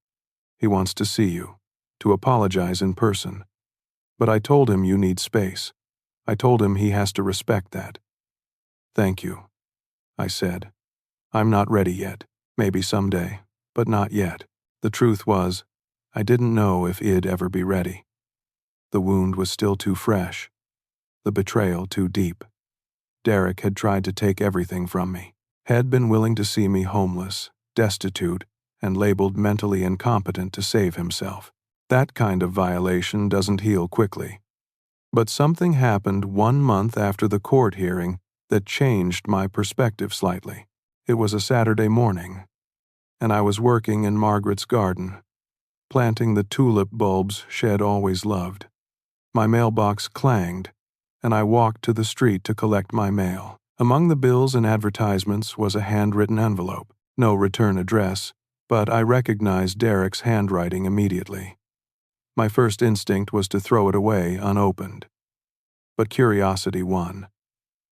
He wants to see you, to apologize in person. But I told him you need space. I told him he has to respect that. "Thank you," I said. "I'm not ready yet. Maybe someday, but not yet." The truth was, I didn't know if I'd ever be ready. The wound was still too fresh, the betrayal too deep. Derek had tried to take everything from me, had been willing to see me homeless, destitute, and labeled mentally incompetent to save himself. That kind of violation doesn't heal quickly. But something happened 1 month after the court hearing that changed my perspective slightly. It was a Saturday morning, and I was working in Margaret's garden, planting the tulip bulbs Shed always loved. My mailbox clanged, and I walked to the street to collect my mail. Among the bills and advertisements was a handwritten envelope. No return address, but I recognized Derek's handwriting immediately. My first instinct was to throw it away unopened. But curiosity won.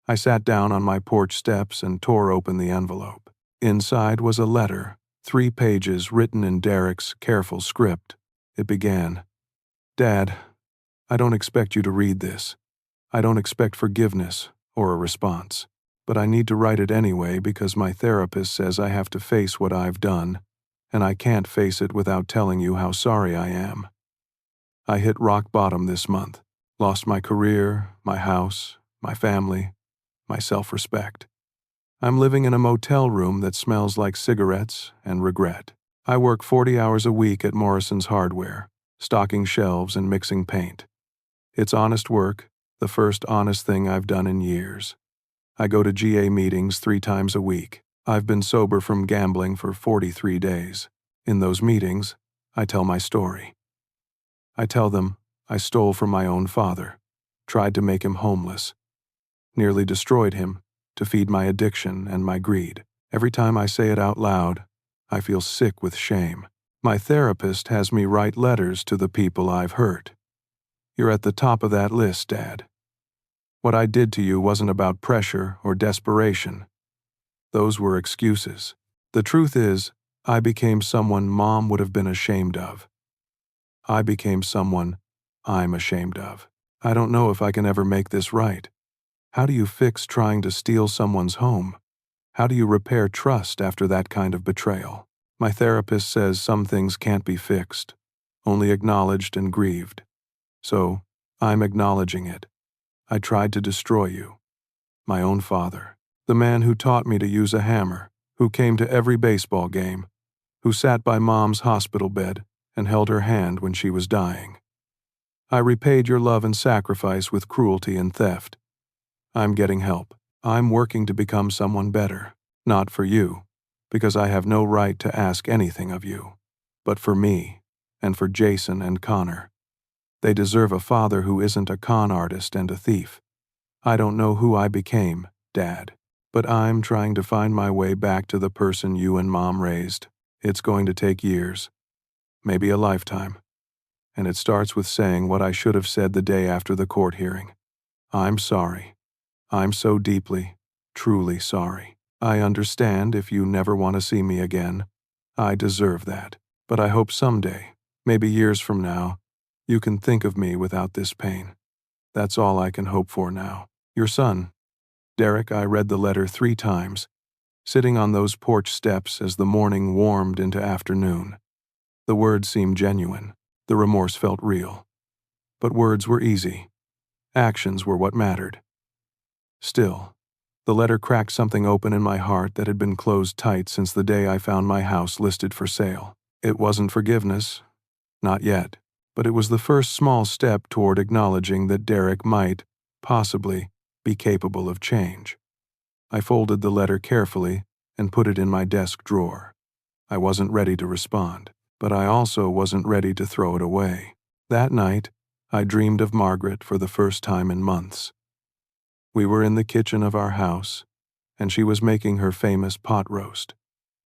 I sat down on my porch steps and tore open the envelope. Inside was a letter, 3 pages written in Derek's careful script. It began, "Dad, I don't expect you to read this. I don't expect forgiveness or a response. But I need to write it anyway because my therapist says I have to face what I've done, and I can't face it without telling you how sorry I am. I hit rock bottom this month. Lost my career, my house, my family, my self-respect. I'm living in a motel room that smells like cigarettes and regret. I work 40 hours a week at Morrison's Hardware, stocking shelves and mixing paint. It's honest work, the first honest thing I've done in years. I go to GA meetings 3 times a week. I've been sober from gambling for 43 days. In those meetings, I tell my story. I tell them I stole from my own father, tried to make him homeless, nearly destroyed him to feed my addiction and my greed. Every time I say it out loud, I feel sick with shame. My therapist has me write letters to the people I've hurt. You're at the top of that list, Dad. What I did to you wasn't about pressure or desperation. Those were excuses. The truth is, I became someone Mom would have been ashamed of. I became someone I'm ashamed of. I don't know if I can ever make this right. How do you fix trying to steal someone's home? How do you repair trust after that kind of betrayal? My therapist says some things can't be fixed, only acknowledged and grieved. So, I'm acknowledging it. I tried to destroy you. My own father. The man who taught me to use a hammer, who came to every baseball game, who sat by Mom's hospital bed and held her hand when she was dying. I repaid your love and sacrifice with cruelty and theft. I'm getting help. I'm working to become someone better. Not for you, because I have no right to ask anything of you, but for me, and for Jason and Connor. They deserve a father who isn't a con artist and a thief. I don't know who I became, Dad, but I'm trying to find my way back to the person you and Mom raised. It's going to take years, maybe a lifetime. And it starts with saying what I should have said the day after the court hearing. I'm sorry. I'm so deeply, truly sorry. I understand if you never want to see me again. I deserve that. But I hope someday, maybe years from now, you can think of me without this pain. That's all I can hope for now. Your son, Derek. I read the letter 3 times, sitting on those porch steps as the morning warmed into afternoon. The words seemed genuine. The remorse felt real. But words were easy. Actions were what mattered. Still, the letter cracked something open in my heart that had been closed tight since the day I found my house listed for sale. It wasn't forgiveness. Not yet. But it was the first small step toward acknowledging that Derek might, possibly, be capable of change. I folded the letter carefully and put it in my desk drawer. I wasn't ready to respond, but I also wasn't ready to throw it away. That night, I dreamed of Margaret for the first time in months. We were in the kitchen of our house, and she was making her famous pot roast.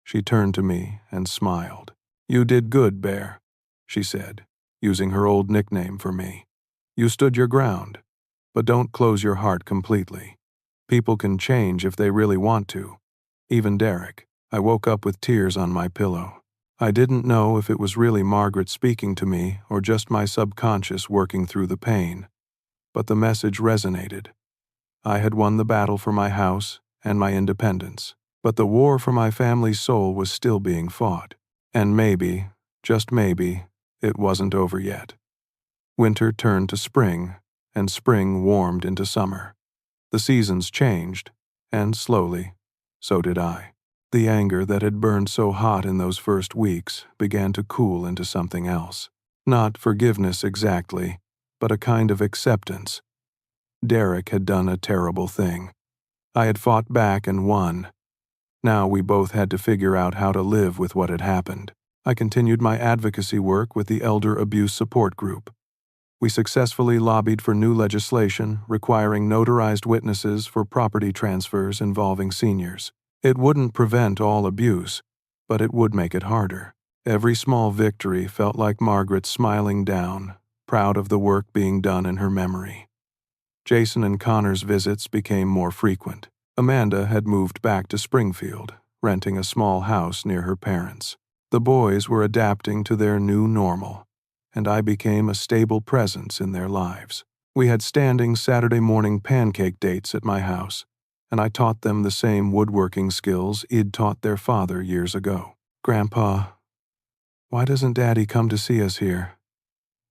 She turned to me and smiled. "You did good, Bear," she said, using her old nickname for me. "You stood your ground, but don't close your heart completely. People can change if they really want to. Even Derek." I woke up with tears on my pillow. I didn't know if it was really Margaret speaking to me or just my subconscious working through the pain, but the message resonated. I had won the battle for my house and my independence, but the war for my family's soul was still being fought. And maybe, just maybe, it wasn't over yet. Winter turned to spring, and spring warmed into summer. The seasons changed, and slowly, so did I. The anger that had burned so hot in those first weeks began to cool into something else. Not forgiveness exactly, but a kind of acceptance. Derek had done a terrible thing. I had fought back and won. Now we both had to figure out how to live with what had happened. I continued my advocacy work with the Elder Abuse Support Group. We successfully lobbied for new legislation requiring notarized witnesses for property transfers involving seniors. It wouldn't prevent all abuse, but it would make it harder. Every small victory felt like Margaret smiling down, proud of the work being done in her memory. Jason and Connor's visits became more frequent. Amanda had moved back to Springfield, renting a small house near her parents. The boys were adapting to their new normal, and I became a stable presence in their lives. We had standing Saturday morning pancake dates at my house, and I taught them the same woodworking skills I'd taught their father years ago. "Grandpa, why doesn't Daddy come to see us here?"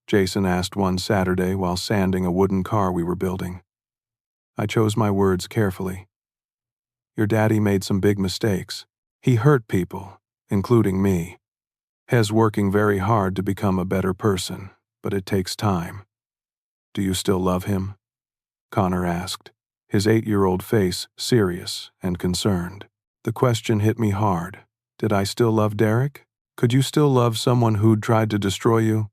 Jason asked one Saturday while sanding a wooden car we were building. I chose my words carefully. "Your daddy made some big mistakes. He hurt people, including me. He's working very hard to become a better person, but it takes time." "Do you still love him?" Connor asked, his 8-year-old face serious and concerned. The question hit me hard. Did I still love Derek? Could you still love someone who'd tried to destroy you?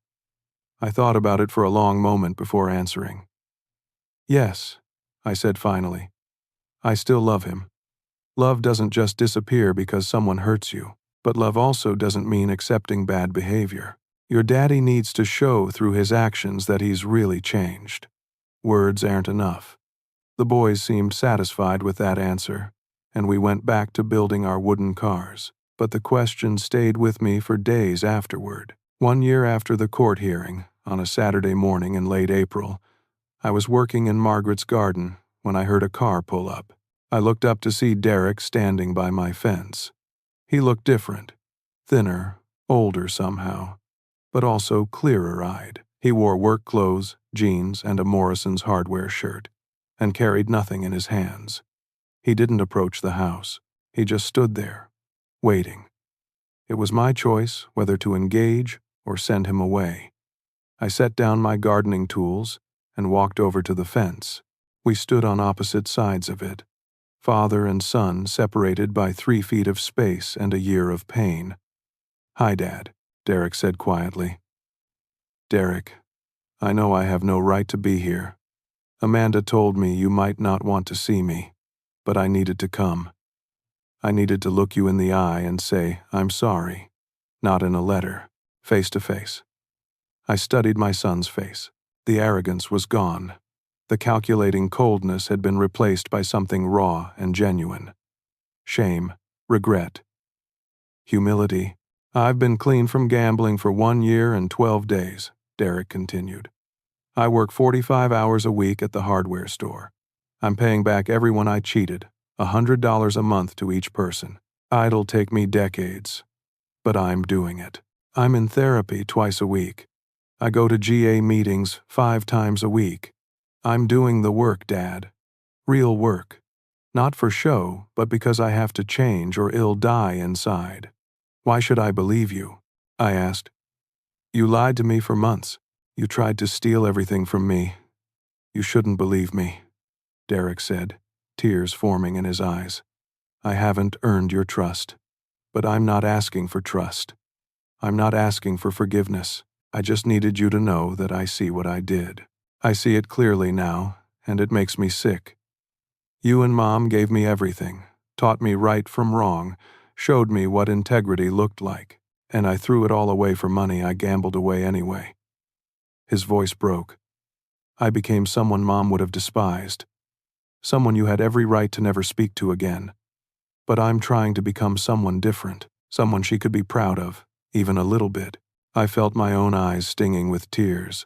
I thought about it for a long moment before answering. "Yes," I said finally. "I still love him. Love doesn't just disappear because someone hurts you, but love also doesn't mean accepting bad behavior. Your daddy needs to show through his actions that he's really changed. Words aren't enough." The boys seemed satisfied with that answer, and we went back to building our wooden cars. But the question stayed with me for days afterward. 1 year after the court hearing, on a Saturday morning in late April, I was working in Margaret's garden when I heard a car pull up. I looked up to see Derek standing by my fence. He looked different, thinner, older somehow, but also clearer-eyed. He wore work clothes, jeans, and a Morrison's hardware shirt, and carried nothing in his hands. He didn't approach the house. He just stood there, waiting. It was my choice whether to engage or send him away. I set down my gardening tools and walked over to the fence. We stood on opposite sides of it, father and son separated by 3 feet of space and a year of pain. "Hi, Dad," Derek said quietly. "Derek, I know I have no right to be here. Amanda told me you might not want to see me, but I needed to come. I needed to look you in the eye and say, I'm sorry, not in a letter, face to face." I studied my son's face. The arrogance was gone. The calculating coldness had been replaced by something raw and genuine. Shame, regret, humility. "I've been clean from gambling for 1 year and 12 days, Derek continued. "I work 45 hours a week at the hardware store. I'm paying back everyone I cheated, $100 a month to each person. It'll take me decades, but I'm doing it. I'm in therapy twice a week. I go to GA meetings 5 times a week. I'm doing the work, Dad. Real work. Not for show, but because I have to change or I'll die inside. Why should I believe you?" I asked. "You lied to me for months. You tried to steal everything from me. You shouldn't believe me," Derek said, tears forming in his eyes. "I haven't earned your trust. But I'm not asking for trust. I'm not asking for forgiveness. I just needed you to know that I see what I did. I see it clearly now, and it makes me sick. You and Mom gave me everything, taught me right from wrong, showed me what integrity looked like, and I threw it all away for money I gambled away anyway." His voice broke. "I became someone Mom would have despised, someone you had every right to never speak to again. But I'm trying to become someone different, someone she could be proud of, even a little bit." I felt my own eyes stinging with tears.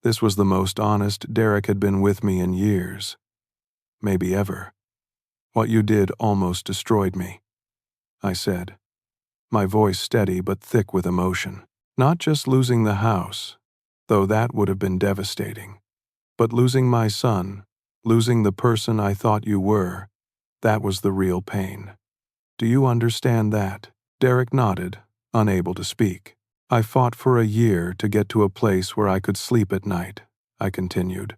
This was the most honest Derek had been with me in years. maybe ever. What you did almost destroyed me, I said, my voice steady but thick with emotion. Not just losing the house, though that would have been devastating, but losing my son, losing the person I thought you were, that was the real pain. Do you understand that? Derek nodded, unable to speak. I fought for a year to get to a place where I could sleep at night, I continued,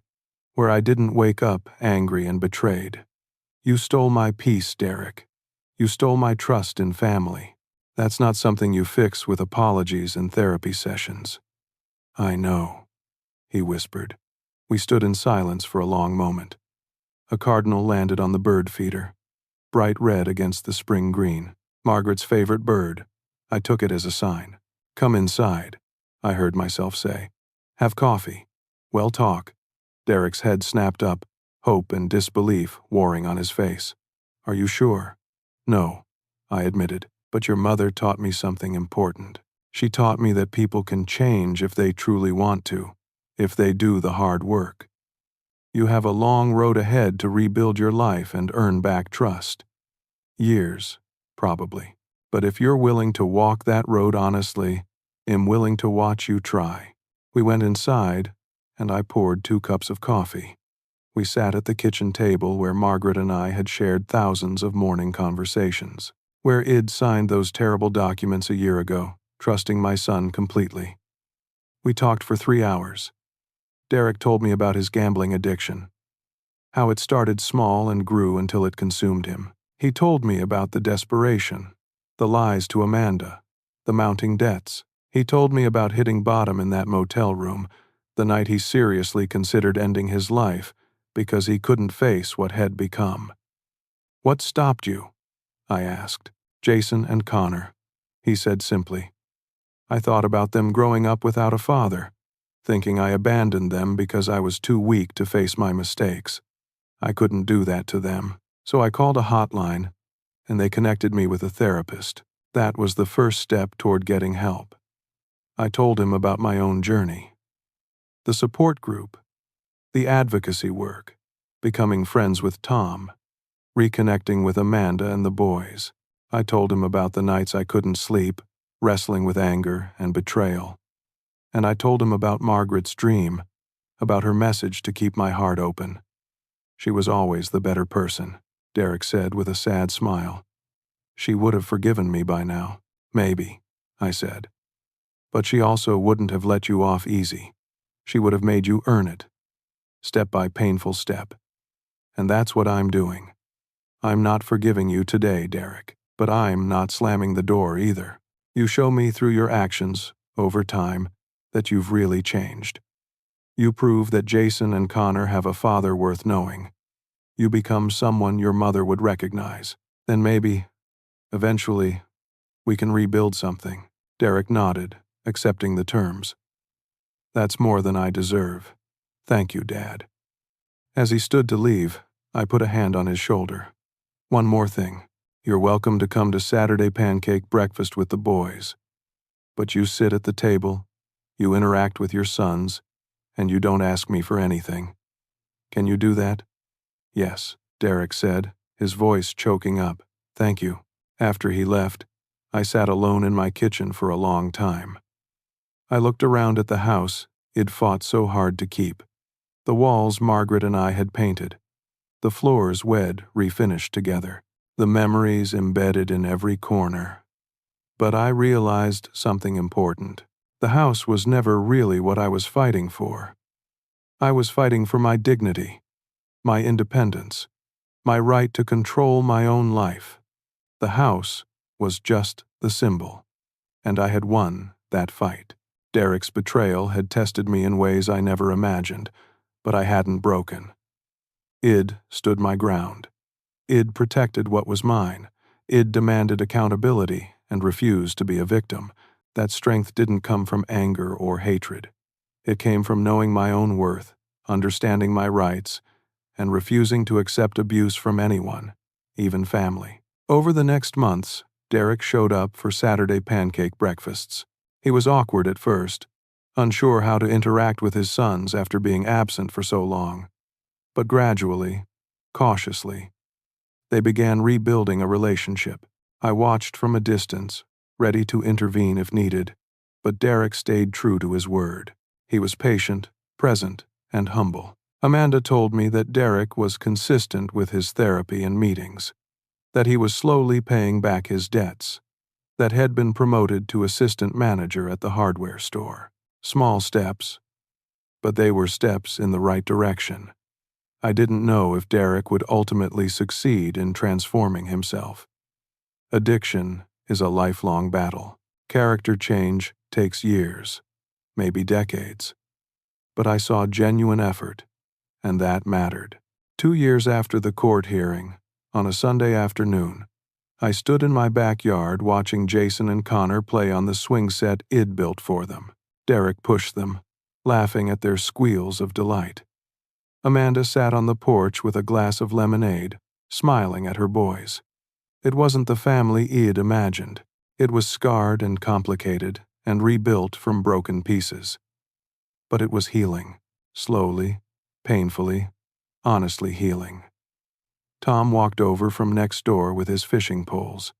where I didn't wake up angry and betrayed. You stole my peace, Derek. You stole my trust in family. That's not something you fix with apologies and therapy sessions. I know, he whispered. We stood in silence for a long moment. A cardinal landed on the bird feeder, bright red against the spring green. Margaret's favorite bird. I took it as a sign. Come inside, I heard myself say. Have coffee. Well, talk. Derek's head snapped up, hope and disbelief warring on his face. Are you sure? No, I admitted, but your mother taught me something important. She taught me that people can change if they truly want to, if they do the hard work. You have a long road ahead to rebuild your life and earn back trust. Years, probably. But if you're willing to walk that road honestly, I'm willing to watch you try. We went inside, and I poured 2 cups of coffee. We sat at the kitchen table where Margaret and I had shared thousands of morning conversations, where Id signed those terrible documents a year ago, trusting my son completely. We talked for 3 hours. Derek told me about his gambling addiction, how it started small and grew until it consumed him. He told me about the desperation, the lies to Amanda, the mounting debts. He told me about hitting bottom in that motel room, the night he seriously considered ending his life because he couldn't face what had become. What stopped you? I asked. Jason and Connor, he said simply. I thought about them growing up without a father, thinking I abandoned them because I was too weak to face my mistakes. I couldn't do that to them, so I called a hotline, and they connected me with a therapist. That was the first step toward getting help. I told him about my own journey. The support group, the advocacy work, becoming friends with Tom, reconnecting with Amanda and the boys. I told him about the nights I couldn't sleep, wrestling with anger and betrayal. And I told him about Margaret's dream, about her message to keep my heart open. She was always the better person, Derek said with a sad smile. She would have forgiven me by now. Maybe, I said. But she also wouldn't have let you off easy. She would have made you earn it, step by painful step. And that's what I'm doing. I'm not forgiving you today, Derek, but I'm not slamming the door either. You show me through your actions, over time, that you've really changed. You prove that Jason and Connor have a father worth knowing. You become someone your mother would recognize. Then maybe, eventually, we can rebuild something. Derek nodded, accepting the terms. That's more than I deserve. Thank you, Dad. As he stood to leave, I put a hand on his shoulder. One more thing. You're welcome to come to Saturday pancake breakfast with the boys. But you sit at the table, you interact with your sons, and you don't ask me for anything. Can you do that? Yes, Derek said, his voice choking up. Thank you. After he left, I sat alone in my kitchen for a long time. I looked around at the house I'd fought so hard to keep. The walls Margaret and I had painted. The floors Wed refinished together. The memories embedded in every corner. But I realized something important. The house was never really what I was fighting for. I was fighting for my dignity, my independence, my right to control my own life. The house was just the symbol, and I had won that fight. Derek's betrayal had tested me in ways I never imagined, but I hadn't broken. Id stood my ground. Id protected what was mine. Id demanded accountability and refused to be a victim. That strength didn't come from anger or hatred. It came from knowing my own worth, understanding my rights, and refusing to accept abuse from anyone, even family. Over the next months, Derek showed up for Saturday pancake breakfasts. He was awkward at first, unsure how to interact with his sons after being absent for so long. But gradually, cautiously. They began rebuilding a relationship. I watched from a distance, ready to intervene if needed, but Derek stayed true to his word. He was patient, present, and humble. Amanda told me that Derek was consistent with his therapy and meetings, that he was slowly paying back his debts, that had been promoted to assistant manager at the hardware store. Small steps, but they were steps in the right direction. I didn't know if Derek would ultimately succeed in transforming himself. Addiction is a lifelong battle. Character change takes years, maybe decades. But I saw genuine effort, and that mattered. 2 years after the court hearing, on a Sunday afternoon, I stood in my backyard watching Jason and Connor play on the swing set Id built for them. Derek pushed them, laughing at their squeals of delight. Amanda sat on the porch with a glass of lemonade, smiling at her boys. It wasn't the family Id imagined. It was scarred and complicated and rebuilt from broken pieces. But it was healing, slowly, painfully, honestly healing. Tom walked over from next door with his fishing poles.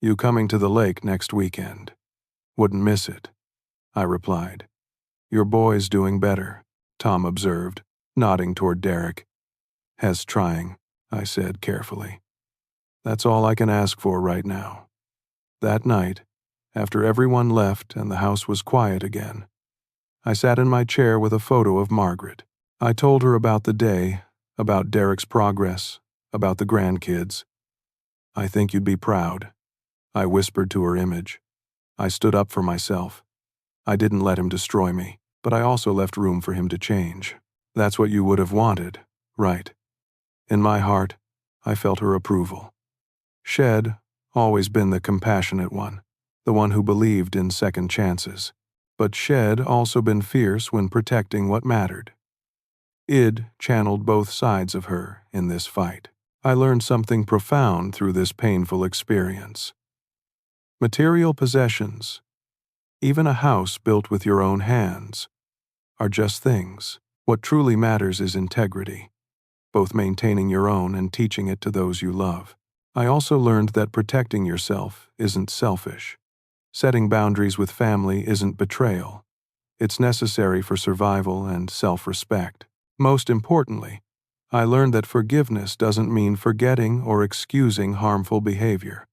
"You coming to the lake next weekend?" "Wouldn't miss it," I replied. "Your boy's doing better," Tom observed, nodding toward Derek. "Hes trying," I said carefully. "That's all I can ask for right now." That night, after everyone left and the house was quiet again, I sat in my chair with a photo of Margaret. I told her about the day, about Derek's progress, about the grandkids. "I think you'd be proud," I whispered to her image. I stood up for myself. I didn't let him destroy me, but I also left room for him to change. "That's what you would have wanted, right?" In my heart, I felt her approval. Shed always been the compassionate one, the one who believed in second chances. But Shed also been fierce when protecting what mattered. Id channeled both sides of her in this fight. I learned something profound through this painful experience. Material possessions, even a house built with your own hands, are just things. What truly matters is integrity, both maintaining your own and teaching it to those you love. I also learned that protecting yourself isn't selfish. Setting boundaries with family isn't betrayal. It's necessary for survival and self-respect. Most importantly, I learned that forgiveness doesn't mean forgetting or excusing harmful behavior.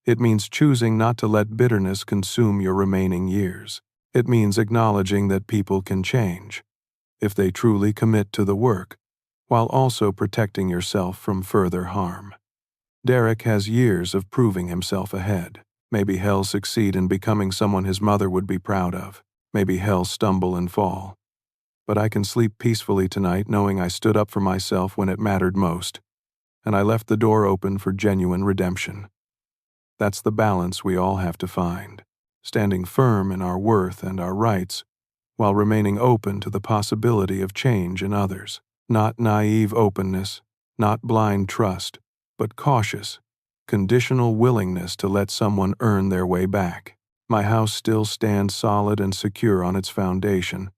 It means choosing not to let bitterness consume your remaining years. It means acknowledging that people can change, if they truly commit to the work, while also protecting yourself from further harm. Derek has years of proving himself ahead. Maybe he'll succeed in becoming someone his mother would be proud of. Maybe he'll stumble and fall. But I can sleep peacefully tonight knowing I stood up for myself when it mattered most, and I left the door open for genuine redemption. That's the balance we all have to find, standing firm in our worth and our rights, while remaining open to the possibility of change in others. Not naive openness, not blind trust, but cautious, conditional willingness to let someone earn their way back. My house still stands solid and secure on its foundation,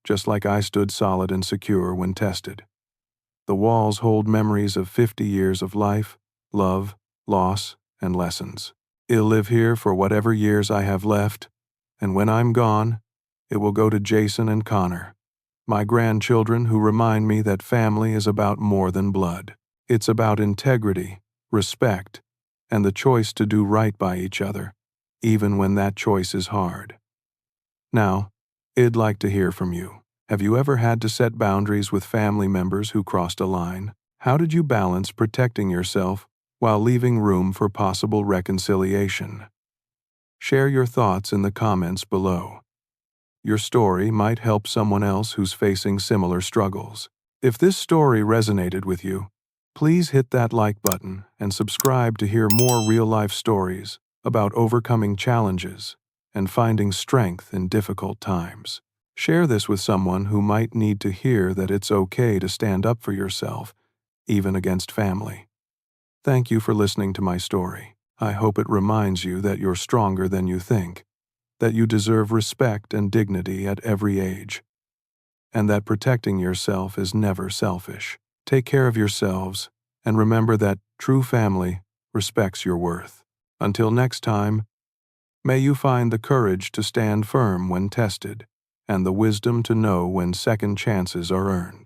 just like I stood solid and secure when tested. The walls hold memories of 50 years of life, love, loss, and lessons. It'll live here for whatever years I have left, and when I'm gone, it will go to Jason and Connor, my grandchildren who remind me that family is about more than blood. It's about integrity, respect, and the choice to do right by each other, even when that choice is hard. Now, I'd like to hear from you. Have you ever had to set boundaries with family members who crossed a line? How did you balance protecting yourself while leaving room for possible reconciliation? Share your thoughts in the comments below. Your story might help someone else who's facing similar struggles. If this story resonated with you, please hit that like button and subscribe to hear more real-life stories about overcoming challenges and finding strength in difficult times. Share this with someone who might need to hear that it's okay to stand up for yourself, even against family. Thank you for listening to my story. I hope it reminds you that you're stronger than you think, that you deserve respect and dignity at every age, and that protecting yourself is never selfish. Take care of yourselves, and remember that true family respects your worth. Until next time, may you find the courage to stand firm when tested, and the wisdom to know when second chances are earned.